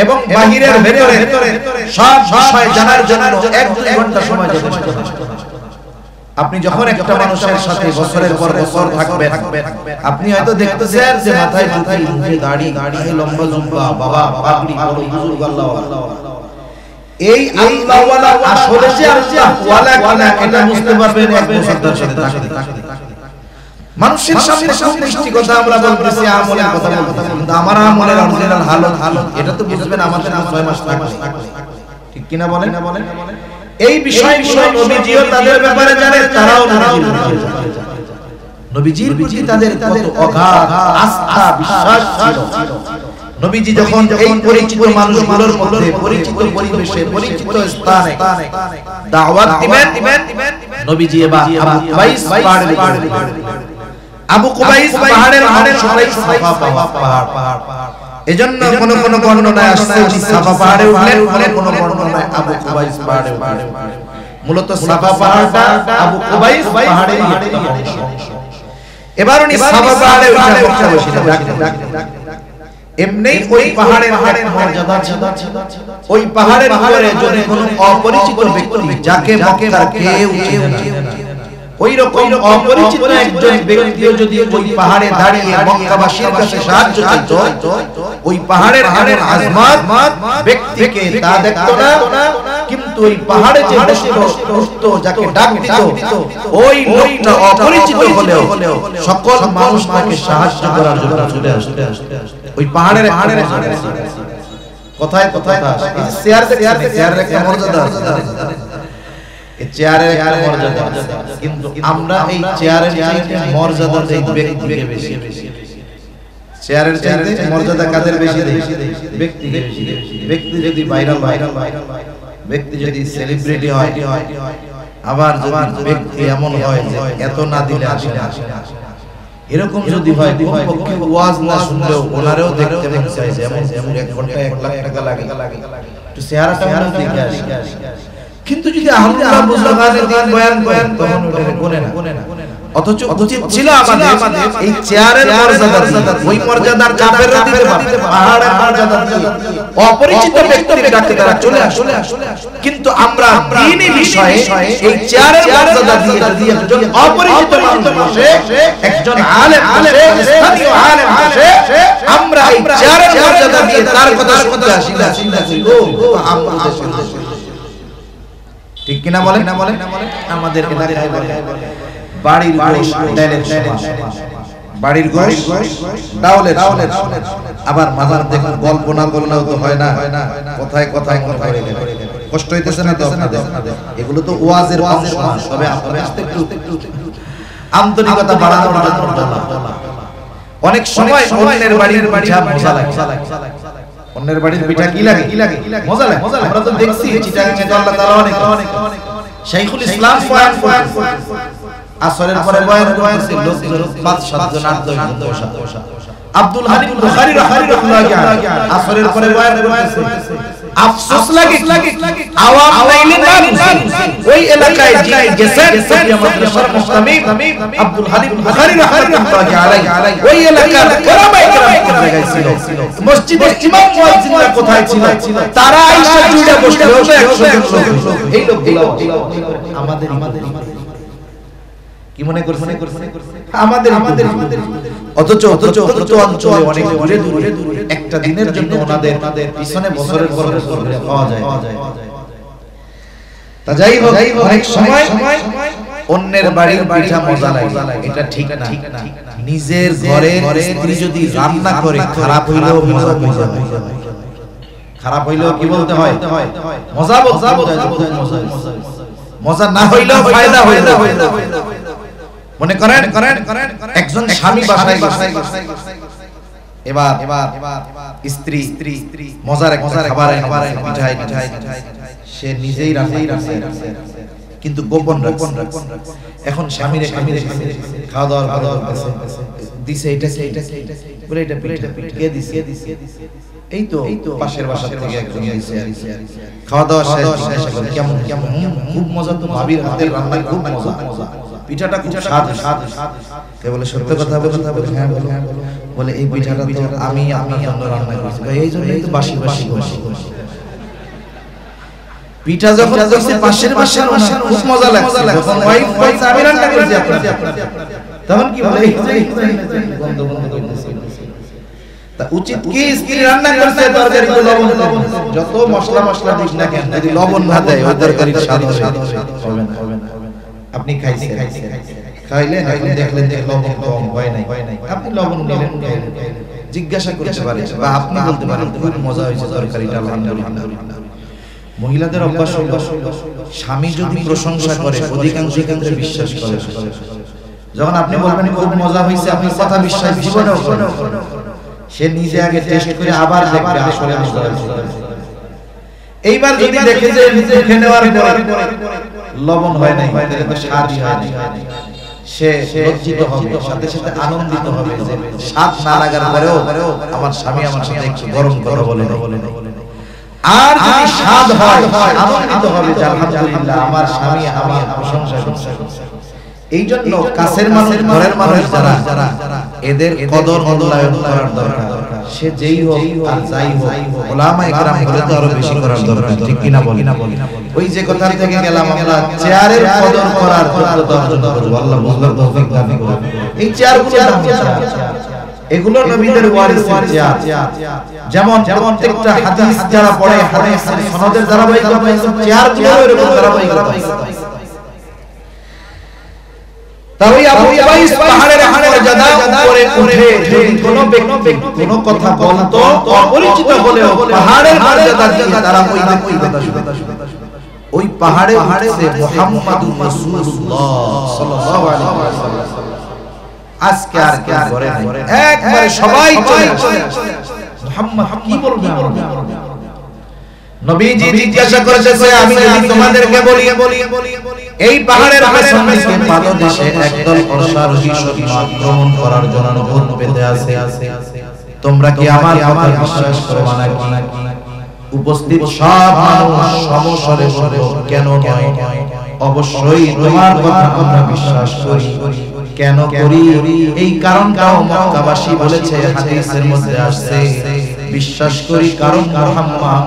A: এবং বাহিরের ভেতরে সব বিষয় জানার জন্য 1-2 ঘন্টা সময় যথেষ্ট। আপনি যখন একটা মানুষের সাথে বছরের পর বছর থাকবেন, আপনি হয়তো দেখতেছেন যে মাথায় টুপি, মুখে দাড়ি, লম্বা জুব্বা, বাবা পাগড়ি, বড় বুজুর্গ, আল্লাহ এই আল্লাহ ওয়ালা আসলে যে আল্লাহ ওয়ালা কিনা এটা বুঝতে পারবেন 1 বছর তার সাথে থাকতে। মানুষের সামনে খুব মিষ্টি কথা আমরা বলতেছি, আমলের কথা বলতেছি, কিন্তু আমার আমলের অরিজিনাল হালত এটা তো বুঝবেন আমাদের 6 মাস থাকবে। ঠিক কিনা বলেন? এই বিষয়গুলো নবীজিও তাদের ব্যাপারে জানে, তারাও নবীজির প্রতি তাদের কত অগাধ আস্থা বিশ্বাস ছিল। নবীজি যখন এই পরিচিত মানুষগুলোর মধ্যে, পরিচিত পরিবেশে, পরিচিত স্থানে দাওয়াত দিবেন, নবীজি এবার আবু কুবাইস পাহাড়ের সবাই সাফা পাহাড়, এজন্য কোন কোন বর্ণনায় আসছে উনি সাফা পাহাড়ে উঠলেন, কোন কোন বর্ণনায় আবু কুবাইস পাহাড়ে উঠলেন। মূলত সাফা পাহাড়টা আবু কুবাইস পাহাড়ের একটা অংশ। এবার উনি সাফা পাহাড়ে উঠে মক্কা বসিলেন। এমনি ওই পাহাড়ের মর্যাদা ছিল, ওই পাহাড়ের উপরে যদি কোনো অপরিচিত ব্যক্তি যাকে মক্কার কেউ চেনে না, ওই রকম অপরিচিত একজন ব্যক্তিও যদি ওই পাহাড়ে দাঁড়িয়ে মক্কাবাসীর কাছে সাহায্য চাইতো, ওই পাহাড়ের এমন আজমাত ব্যক্তিকে তা দেখতো না, কিন্তু ওই পাহাড়ে যে বসতো যাকে ডাক দিত, ওই লোকটা অপরিচিত হলেও সকল মানুষ তাকে সাহায্য করার জন্য চলে আসতো। ওই পাহাড়ের কোথায় কোথায় চেয়ারের একটা মর্যাদা আছে, চেয়ারের একটা মর্যাদা আছে, কিন্তু আমরা এই চেয়ারের চাইতে মর্যাদা দেই ব্যক্তিকে বেশি। চেয়ারের চাইতে মর্যাদা কাদের বেশি দেই? ব্যক্তিকে বেশি। ব্যক্তি যদি ভাইরাল ব্যক্তি যদি সেলিব্রিটি হয়, আবার যদি ব্যক্তি এমন হয় যে এত না দিলে আসে না, এরকম যদি হয় কমপক্ষে ওয়াজ না শুনলেও ওনারেও দেখতে মন চাইছে, এমন 1 ঘন্টা 1 লাখ টাকা লাগে, একটু চেহারাটা মনে দেখে আসে। কিন্তু যদি আল্লাহ বুজুর্গানের দিন বয়ান করেন তখন ওটা কোনে না। অথচ উচিত ছিল আমাদের এই চেয়ারের মর্যাদা, ওই মর্যাদা কাফেররা দিতে পারে, পাহাড়ের মর্যাদা অপরিচিত ব্যক্তির ডাকে তারা চলে আসে। কিন্তু আমরা দ্বীনি বিষয়ে এই চেয়ারের মর্যাদা দিয়ে যদি একজন অপরিচিত মানুষ বসে, একজন আলেম বসে, স্থানীয় আলেম বসে, আমরা এই চেয়ারের মর্যাদা দিয়ে তার কথা শুনতে আসি না, চিন্তা করি ও আমাদের দেশে ঠিক কিনা বলেন? আমাদের এলাকায় বলে বাড়ির গোশ ডালের সমান, বাড়ির গোশ ডাউলের সমান। আবার মাজার দেখুন গল্প না বললেও তো হয় না, কথায় কথায় মনে পড়ে গেল, কষ্ট হইতেছে না তো আপনাদের? এগুলো তো ওয়াজের অংশ, তবে আপনাদের একটু আন্তরিকতা বাড়ানো বলা। অনেক সময় অন্যের বাড়ির পিঠা মজা লাগে, অন্যের বাড়ির পিঠা কি লাগে? মজা লাগে। আমরা তো দেখছি চিটাগাঙে তো আল্লাহ তাআলা অনেক শাইখুল ইসলাম বয়ান করতেছে, আসরের পরে বয়ান করতেছে, লোকজন 5-7 জন 8 জন বসা। আব্দুল হালিম বুখারী রাহিমাহুল্লাহ আসরের পরে বয়ান করতেছে, আফসোস লাগে আওয়াম নাইলে না ওই এলাকায় যিনি গেছেন সফিয়া মাদ্রাসার মুস্তামিম আব্দুল হালিম বুখারী রাহিমাহুল্লাহ আলাইহি, ওই এলাকার ওলামায়ে কেরাম জায়গায় ছিল, মসজিদের ইমাম মুয়াজ্জিনরা কোথায় ছিল, তারা আয়েশা জুড়ে বসে 100 জন। এই লোকগুলো আমাদের কি মনে করছেন? আমাদের অথচ অঞ্চলে অনেক দূরে একটা দিনের জন্য ওনাদের পিছনে বছরের পর বছর পাওয়া যায়। তা যাই হোক, অনেক সময় অন্যের বাড়ির পিঠা মজা লাগে, এটা ঠিক না। নিজের ঘরের স্ত্রী যদি রান্না করে খারাপ হইলেও মজা মজা, খারাপ হইলেও কি বলতে হয়? মজা বলতে হয়। মজা না হইলেও ফায়দা হয়ে যায়। মনে করেন একজন স্বামী বাসায় এবার স্ত্রী মজার খাবার পিঠাই সে নিজেই রান্না কিন্তু গোপন এখন স্বামীরে খাওয়া দাওয়া দিছে, এটা বলে এটা কে দিছে? এই তো পাশের বাসা থেকে একজন দিছে। খাওয়া দাওয়া শেষ, কেমন খুব মজা, তো ভাবির হাতের রান্না খুব মজা, পিঠাটা খুব স্বাদ। কে বলে সত্য কথা বলে? হ্যাঁ বলে এই পিঠাটা তো আমি আপনার জন্য রান্না করেছি, এই জন্যই তো বাসি পিঠা যখন কইছে পাশের বাসার খুব মজা লাগছে, যখন ওয়াইফ কইছে আমি রান্না করেছি আপনার, তখন কি বলে বন্ধ কইতেছে। তা উচিত কি স্ত্রী রান্না করছে তরকারিতে লবণ যত মশলা দিস না কেন, যদি লবণ না দেয় ওই তরকারির স্বাদ হবে না। আপনি খাইলেন, এখন দেখলেন যে লবণ কম হয় নাই, আপনি লবণ নিলেন, জিজ্ঞাসা করতে পারেন বা আপনি বলতে পারেন খুব মজা হয়েছে তরকারিটা, আলহামদুলিল্লাহ। মহিলাদের অভ্যাস হলো স্বামী যদি প্রশংসা করে অধিকাংশ ক্ষেত্রে বিশ্বাস করে। যখন আপনি বলবেন খুব মজা হয়েছে, আপনি কথা বিশ্বাস জীবনেও করেন, সে নিজে আগে টেস্ট করে আবার দেখবে আসলে মজা হয়েছে। এইবার যদি দেখে যে মুখে নেওয়ার পরে লবণ হয় নাই, তাহলে তো স্বাদই হয় নাই, সে লজ্জিত হবে, সাথে সাথে আনন্দিত হবে যে স্বাদ না লাগার পরেও আমার স্বামী আমার সাথে একটু গরম কথা বলে। আর যদি স্বাদ হয় আনন্দিত হবে যে আলহামদুলিল্লাহ আমার স্বামী আমার প্রশংসা করছে। এই জন্য কাছের মানুষ, ঘরের মানুষ যারা, এদের কদর মূল্যায়ন করার দরকার। সে যেই হোক আর যাই হোক, উলামায়ে কেরাম বলে তো আরো বেশি করার দরকার, ঠিক কিনা বলি? ওই যে কথা থেকে গেলাম আমরা চেয়ারের কদর করার যোগ্যতা অর্জন করব। আল্লাহ বুঝবার তৌফিক দান করুন। এই চেয়ারগুলো এগুলো নবীদের ওয়ারিসের চেয়ার। যেমন প্রত্যেকটা হাদিস যারা পড়ে, হাদিসের সনদের ধারাবাহিকতা চেয়ারগুলো এরকম ধারাবাহিকতা। তাই আবু উবাইস পাহাড়ের মর্যাদা উপরে উঠে যদি কোনো ব্যক্তি কোনো কথা বলতো, অপরিচিত হলেও পাহাড়ের মর্যাদা দিয়ে তারা ওই ব্যক্তির কথা শুনতো। ওই পাহাড়ে উঠছে মুহাম্মাদুর রাসূলুল্লাহ সাল্লাল্লাহু আলাইহি ওয়াসাল্লাম। আজকে আর কি করে নাই, একবারে সবাই চলে আসে। মুহাম্মদ কি বলবে? নবীজি জিজ্ঞাসা করেছে, আমি যদি তোমাদেরকে বলি এই পাহাড়ের পেছন থেকে পাদদেশে একদল অশ্বারোহী সৈন্য আক্রমণ করার জন্য ভূত পেতে আছে, তোমরা কি আমার কথা বিশ্বাস করো না? উপস্থিত সব মানুষ সমস্বরে বলল, কেন নয়, অবশ্যই তোমার কথা আমরা বিশ্বাস করি। কেন করি? এই কারণটাও মক্কাবাসী বলেছে, হাদিসের মধ্যে আসছে, বিশ্বাস করি কারণ মুহাম্মদ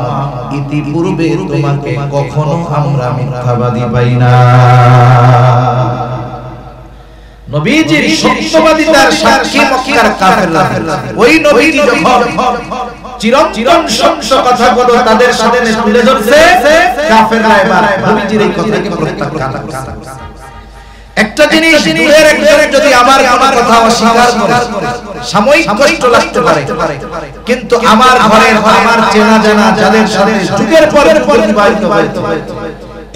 A: ইতিপূর্বে তোমাকে কখনো আমরা মিথ্যাবাদী পাই না। নবীজির সত্যবাদিতার সাক্ষী মক্কার কাফেররা। ওই নবীজি যখন চিরন্তন সত্য কথাগুলো তাদের সামনে তুলে ধরছে, কাফেররা এবার নবীজির এই কথাকে প্রত্যাখ্যান করছে। একটা জিনিস দূরের একজন যদি আমার কথা অস্বীকার করে সাময়িক কষ্ট লাগতে পারে, কিন্তু আমার ঘরের আমার চেনা জানা যাদের সাথে যুগের পর যুগ অতিবাহিত হয়েছে,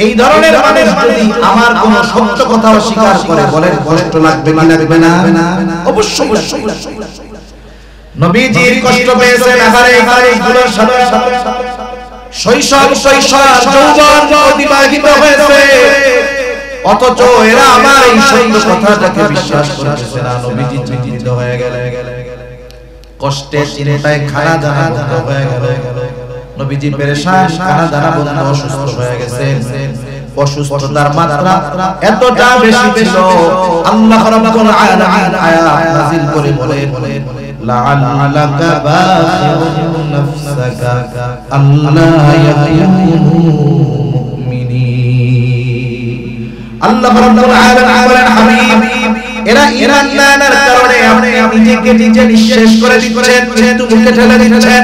A: এই ধরনের মানুষ যদি আমার কোন সত্য কথা অস্বীকার করে, বলেন কষ্ট লাগবে কি লাগবে না? অবশ্যই। নবীজির কষ্ট পেয়েছেন, আহারে মানুষগুলোর সাথে শৈশব যৌবন অতিবাহিত হয়েছে, অথচ এরা আমার এই সত্য কথাটাকে বিশ্বাস করতেছে না। নবীজি চিন্তিত হয়ে গেলেন, কষ্টে চিন্তায় খানা দানা বন্ধ হয়ে গেল। নবীজি পেরেশান, খানা দানা বন্ধ, অসুস্থ হয়ে গেছেন। অসুস্থতার মাত্রা এতটা বেশি ছিল, আল্লাহ রাব্বুল আলামিন আয়াত নাযিল করে বলেন, লাআল্লাকা বাখিউন নাফসাকা আল্লা ইয়াকুনু মুমিনিন। আল্লাহ রাব্বুল আলামিন বলেন, হাবিব এরা ঈমান না আনার কারণে আপনি নিজেকে নিজে নিঃশেষ করে দিচ্ছেন, কিন্তু মুখে ঠেলে দিচ্ছেন।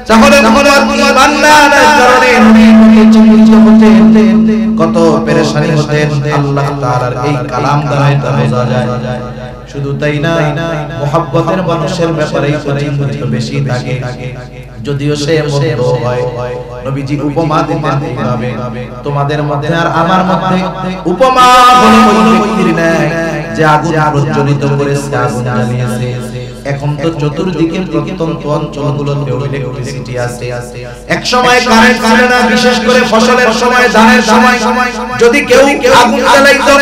A: তাহলে মুহাম্মদ ঈমান না আনার কারণে নবীকে চিন্তিত হতেন, কত পেরেশানি হতেন। আল্লাহ তাআলার এই কালাম দ্বারা এটা বোঝা যায়। শুধু তাই না, মুহাব্বতের মানুষের ব্যাপারে চিন্তিত বেশি থাকে, যদিও সে মন্দ হয়। নবীজি উপমা দিতেন এইভাবে, তোমাদের মধ্যে আর আমার মধ্যে উপমা হলো ওই ব্যক্তির ন্যায় যে আগুন প্রজ্বলিত করেছে, আগুন জ্বালিয়েছে। এখন তো চতুর্দিকে প্রত্যন্ত অঞ্চলগুলোতে ইলেকট্রিসিটি আছে, এক সময় কারেন্ট ছিল না, বিশেষ করে ফসলের সময়, ধানের সময় যদি কেউ আগুন জ্বালাইতো,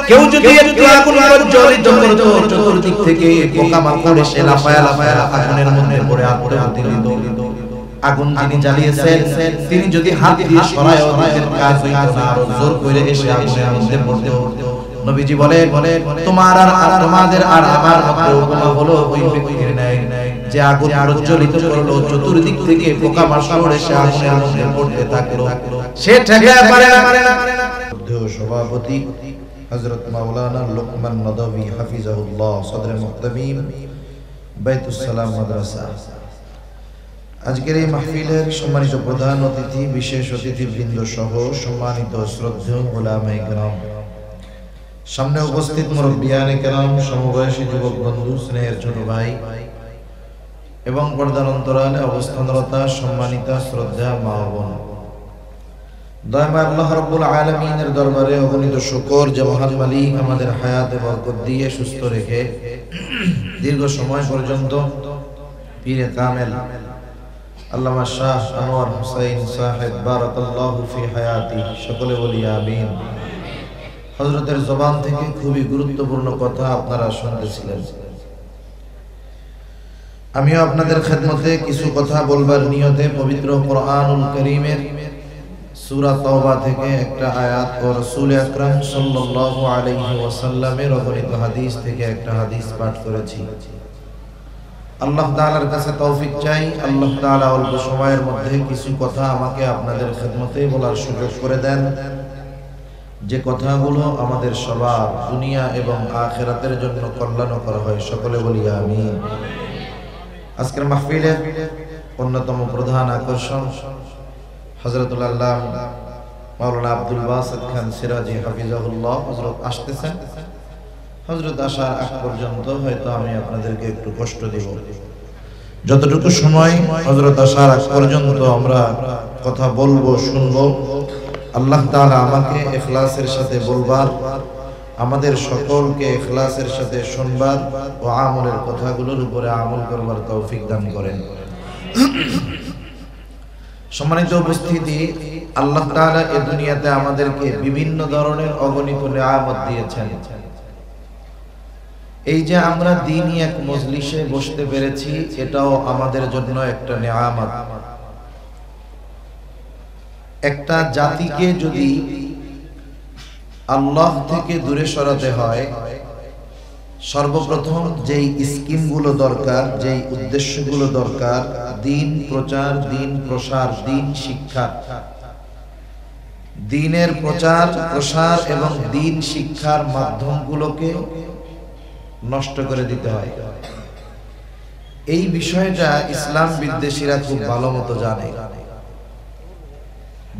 A: কেউ যদি একটু আগুন প্রজ্বলিত করতো, চতুর্দিক থেকে পোকামাকড় এসে লাফায়া লাফায়া আগুনের মধ্যে পড়ে আত্মঘাতী দিত। আগুন যিনি জ্বালিয়েছেন তিনি যদি হাত দিয়ে সরায়, ওদের কাজ হইতো না, আরো জোর করে এসে আগুনের মধ্যে পড়তো। নবীজি বলেন, তোমার আর তোমাদের আর আমার মধ্যে উপমা হলো ওই ব্যক্তির ন্যায় যে আগুন প্রজ্বলিত করলো, চতুর্দিক থেকে পোকামাকড় এসে আগুনের মধ্যে পড়তে থাকলো, সে ঠেকাতে পারে না। সভাপতি হযরত মাওলানা লোকমান নদভী হাফিজাহুল্লাহ, সদরে মুহতামিম বাইতুস সালাম মাদ্রাসা। আজকের এই মাহফিলের সম্মানিত প্রধান অতিথি, বিশেষ অতিথিবৃন্দ সহ সম্মানিত শ্রদ্ধেয় উলামায়ে কেরাম, সামনে উপস্থিত মুরব্বিয়ানে কেরাম, সমবয়সী যুবক বন্ধু, স্নেহের ছোট ভাই এবং পর্দার অন্তরালে অবস্থানরত সম্মানিত শ্রদ্ধা মা বোন, দয়াময় আল্লাহ রাব্বুল আলামিনের দরবারে অগণিত শুকর যে মহান মালিক আমাদের হায়াতে বরকত দিয়ে সুস্থ রেখে দীর্ঘ সময় পর্যন্ত পীরে কামেল আল্লামা শাহ আনোয়ার হোসেন সাহেব বারাকাল্লাহু ফি হায়াতি, সকলে বলি আমিন। হযরতের জবান থেকে খুবই গুরুত্বপূর্ণ কথা আপনারা শুনতেছিলেন। আমিও আপনাদের খেদমতে কিছু কথা বলবার নিয়তে পবিত্র কোরআনুল কারীমের সূরা তাওবা থেকে একটা আয়াত ও রাসূল আকরাম সাল্লাল্লাহু আলাইহি ওয়াসাল্লামের অগণিত হাদিস থেকে একটা হাদিস পাঠ করেছি। আল্লাহ তাআলার কাছে তৌফিক চাই, আল্লাহ তাআলা অল্প সময়ের মধ্যে কিছু কথা আমাকে আপনাদের খেদমতে বলার সুযোগ করে দেন, যে কথাগুলো আমাদের সবার দুনিয়া এবং আখিরাতের জন্য কল্যাণকর হয়। সকলে বলি আমিন। আজকের মাহফিলের অন্যতম প্রধান আকর্ষণ হযরতুল আল্লামা মাওলানা আব্দুল বাসিত খান সিরাজি হাফিজাহুল্লাহ হযরত আসতেছেন। হযরত আসার আগ পর্যন্ত হয়তো আমি আপনাদেরকে একটু কষ্ট দেব। যতটুকু সময় হযরত আসার আগ পর্যন্ত আমরা কথা বলবো, শুনবো, আল্লাহ তাআলা আমাকে ইখলাসের সাথে বলবার, আমাদের সকলকে ইখলাসের সাথে শুনবার ও আমলের কথাগুলোর উপরে আমল করবার তৌফিক দান করেন। সম্মানিত উপস্থিতি, আল্লাহ তাআলা এই দুনিয়াতে আমাদেরকে বিভিন্ন ধরনের অগণিত নিয়ামত দিয়েছেন। এই যে আমরা দ্বীনি এক মজলিসে বসতে পেরেছি, এটাও আমাদের জন্য একটা নিয়ামত। একটা জাতিকে যদি আল্লাহ থেকে দূরে সরাতে হয়, সর্বপ্রথম যেই স্কিমগুলো দরকার, যেই উদ্দেশ্যগুলো দরকার, দ্বীন প্রচার, দ্বীন প্রসার, দ্বীন শিক্ষা, দ্বীনের প্রচার প্রসার এবং দ্বীন শিক্ষার মাধ্যমগুলোকে নষ্ট করে দিতে হয়। এই বিষয়টা ইসলাম বিদ্বেষীরা খুব ভালো মতো জানে।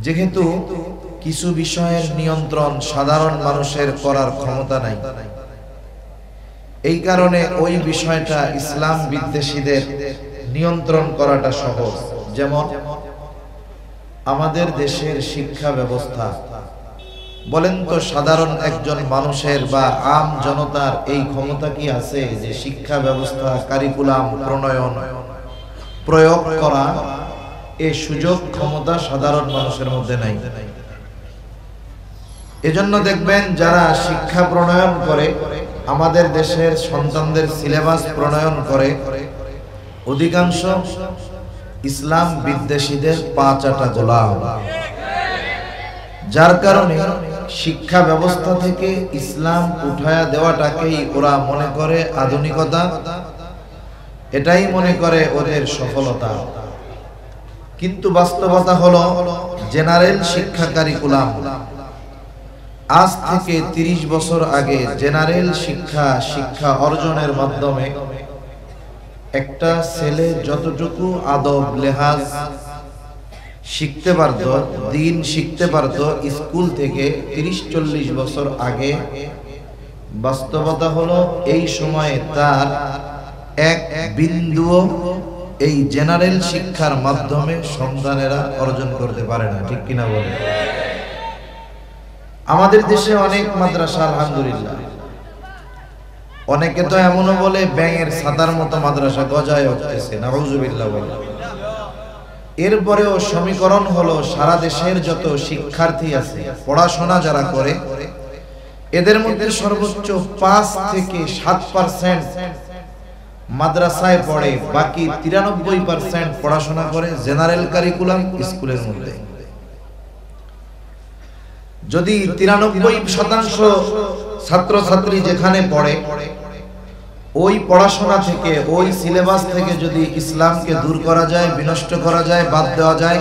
A: যেহেতু কিছু বিষয়ের নিয়ন্ত্রণ সাধারণ মানুষের করার ক্ষমতা নাই, এই কারণে ওই বিষয়টা ইসলাম বিদ্বেষীদের নিয়ন্ত্রণ করাটা সহজ। যেমন আমাদের দেশের শিক্ষা ব্যবস্থা, বলেন তো সাধারণ একজন মানুষের বা আম জনতার এই ক্ষমতা কি আছে যে শিক্ষা ব্যবস্থা, কারিকুলাম প্রণয়ন, প্রয়োগ করা? এই সুযোগ ক্ষমতা সাধারণ মানুষের মধ্যে নাই। এজন্য দেখবেন যারা শিক্ষা প্রণয়ন করে, আমাদের দেশের সন্তানদের সিলেবাস প্রণয়ন করে, অধিকাংশ ইসলাম বিদ্বেষীদের পা চাটা গোলাম। যার কারণে শিক্ষা ব্যবস্থা থেকে ইসলাম উঠায়া দেওয়াটাকেই ওরা মনে করে আধুনিকতা, এটাই মনে করে ওদের সফলতা। কিন্তু বাস্তবতা হলো জেনারেল শিক্ষা কারিকুলাম আজ থেকে 30 বছর আগে জেনারেল শিক্ষা অর্জনের মাধ্যমে একটা ছেলে যতটুকু আদব লেহাজ শিখতে পারত, দ্বীন শিখতে পারত স্কুল থেকে 30-40 বছর আগে, বাস্তবতা হলো এই সময়ে তার এক বিন্দুও এই জেনারেল শিক্ষার মাধ্যমে সন্তানেরা অর্জন করতে পারে না। ঠিক কিনা বলেন? আমাদের দেশে অনেক মাদ্রাসা আলহামদুলিল্লাহ, অনেকে তো এমনও বলে ব্যাঙের ছাতার মতো মাদ্রাসা গজায় উঠতেছে, নাউজুবিল্লাহ বলে। এরপরেও সমীকরণ হলো সারা দেশের যত শিক্ষার্থী আছে, পড়াশোনা যারা করে, এদের মধ্যে সর্বোচ্চ 5 থেকে 7% মাদ্রাসায় পড়ে, বাকি 93% পড়াশোনা করে জেনারেল কারিকুলাম স্কুলের মধ্যে। যদি 93% ছাত্রছাত্রী যেখানে পড়ে, ওই পড়াশোনা থেকে, ওই সিলেবাস থেকে যদি ইসলামকে দূর করা যায়, বিনষ্ট করা যায়, বাদ দেওয়া যায়,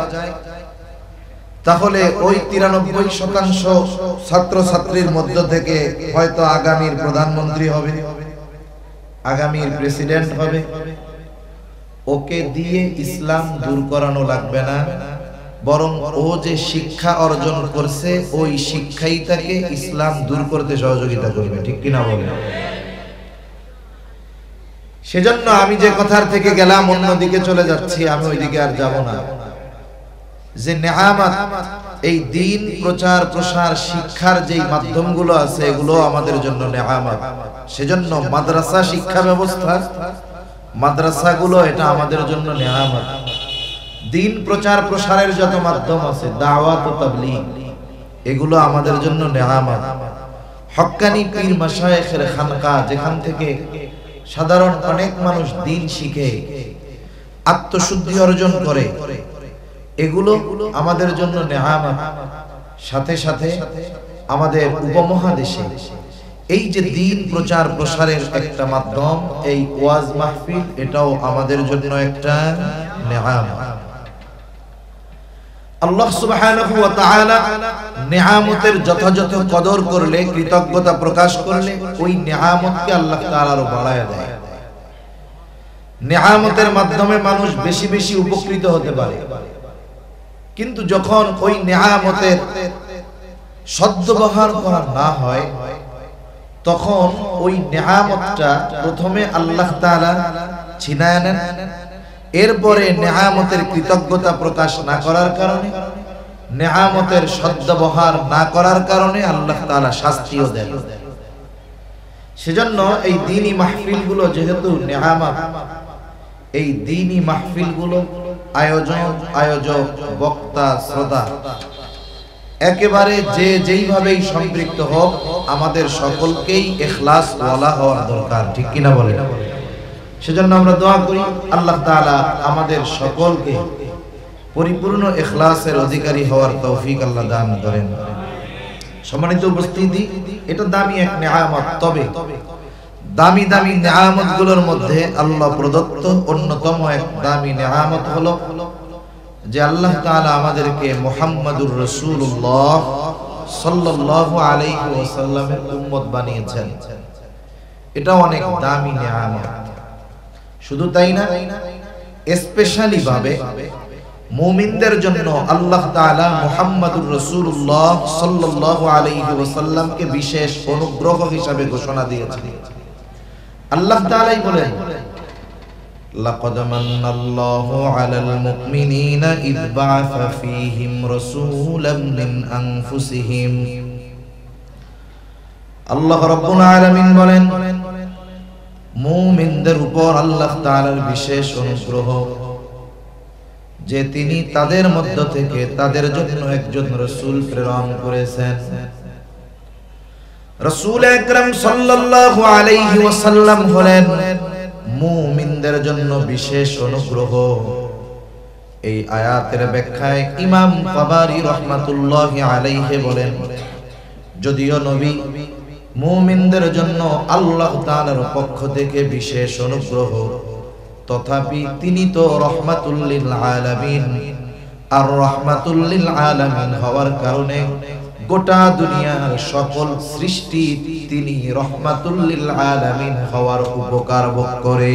A: তাহলে ওই 93% ছাত্রছাত্রীর মধ্য থেকে হয়তো আগামীর প্রধানমন্ত্রী হবে, আগামীর প্রেসিডেন্ট হবে। ওকে দিয়ে ইসলাম দূর করানো লাগবে না, বরং ও যে শিক্ষা অর্জন করছে ওই শিক্ষাই তাকে ইসলাম দূর করতে সহযোগিতা করবে। ঠিক কিনা বলেন? সেজন্য আমি যে কথার থেকে গেলাম অন্যদিকে চলে যাচ্ছি, আমি ওইদিকে আর যাব না। যে নেয়ামত, এই দ্বীন প্রচার প্রসার শিক্ষার যেই মাধ্যমগুলো আছে, এগুলো আমাদের জন্য নেয়ামত। সেজন্য মাদ্রাসা শিক্ষা ব্যবস্থা, মাদ্রাসাগুলো এটা আমাদের জন্য নেয়ামত। দ্বীন প্রচার প্রসারের যত মাধ্যম আছে, দাওয়াত ও তাবলীগ, এগুলো আমাদের জন্য নেয়ামত। হক্কানি পীর মাশায়েখের খানকা, যেখান থেকে সাধারণ অনেক মানুষ দ্বীন শিখে আত্মশুদ্ধি অর্জন করে, এগুলো আমাদের জন্য নেয়ামত। সাথে সাথে আমাদের উপমহাদেশে এই যে দ্বীন প্রচার প্রসারের একটা মাধ্যম, এই ওয়াজ মাহফিল, এটাও আমাদের জন্য একটা নেয়ামত। আল্লাহ সুবহানাহু ওয়া তাআলা নেয়ামতের যথাযথ কদর করলে, কৃতজ্ঞতা প্রকাশ করলে, ওই নেয়ামতকে আল্লাহ তাআলা আরো বাড়ায় দেয়। নেয়ামতের মাধ্যমে মানুষ বেশি বেশি উপকৃত হতে পারে, কিন্তু যখন ওই নেয়ামতের সদ্ব্যবহার করা না হয়, তখন ওই নেয়ামতটা প্রথমে আল্লাহ তাআলা ছিনায় নেন, এরপরে নেয়ামতের কৃতজ্ঞতা প্রকাশ না করার কারণে, নেয়ামতের সদ্ব্যবহার না করার কারণে আল্লাহ তাআলা শাস্তিও দেন। সেজন্য এই দ্বীনি মাহফিলগুলো যেহেতু নেয়ামত, এই দ্বীনি মাহফিলগুলো আয়োজক, বক্তা, শ্রোতা একেবারে যে যেইভাবেই সম্পৃক্ত হোক, আমাদের সকলকেই ইখলাস ওয়ালা হওয়ার দরকার, ঠিক কিনা বলেন? সেজন্য আমরা দোয়া করি আল্লাহ তাআলা আমাদের সকলকে পরিপূর্ণ ইখলাসের অধিকারী হওয়ার তৌফিক আল্লাহ দান করেন। সম্মানিত উপস্থিতি, এটা দামি এক নেয়ামত। তবে দামি দামি নেয়ামতগুলোর মধ্যে আল্লাহ প্রদত্ত অন্যতম এক দামি নেয়ামত হলো যে আল্লাহ তাআলা আমাদেরকে মুহাম্মাদুর রাসূলুল্লাহ সাল্লাল্লাহু আলাইহি ওয়াসাল্লামের উম্মত বানিয়েছেন। এটা অনেক দামি নেয়ামত। শুধু তাই না, স্পেশালি ভাবে মুমিনদের জন্য আল্লাহ তাআলা মুহাম্মাদুর রাসূলুল্লাহ সাল্লাল্লাহু আলাইহি ওয়াসাল্লামকে বিশেষ অনুগ্রহ হিসাবে ঘোষণা দিয়েছেন। আল্লাহ তাআলাই বলেন, লাকাদ মান্নাল্লাহু আলাল মুমিনিনা ইয বা'আসা ফীহিম রাসূলাম মিন আনফুসিহিম। আল্লাহ রাব্বুল আলামিন বলেন, মুমিনদের উপর আল্লাহ তাআলার বিশেষ অনুগ্রহ যে তিনি তাদের মধ্য থেকে তাদের জন্য একজন রাসূল প্রেরণ করেছেন। রাসূল আকরাম সাল্লাল্লাহু আলাইহি ওয়াসাল্লাম হলেন মুমিনদের জন্য বিশেষ অনুগ্রহ। এই আয়াতের ব্যাখ্যায় ইমাম তাবারী রাহমাতুল্লাহি আলাইহি বলেন, যদিও নবী মুমিনদের জন্য আল্লাহ তাআলার পক্ষ থেকে বিশেষ অনুগ্রহ, তথাপি তিনি তো রাহমাতুল লিল আলামিন, আর রাহমাতুল লিল আলামিন হওয়ার কারণে গোটা দুনিয়ার সকল সৃষ্টি তিনি রাহমাতুল লিল আলামিন হওয়ার উপকার ভোগ করে।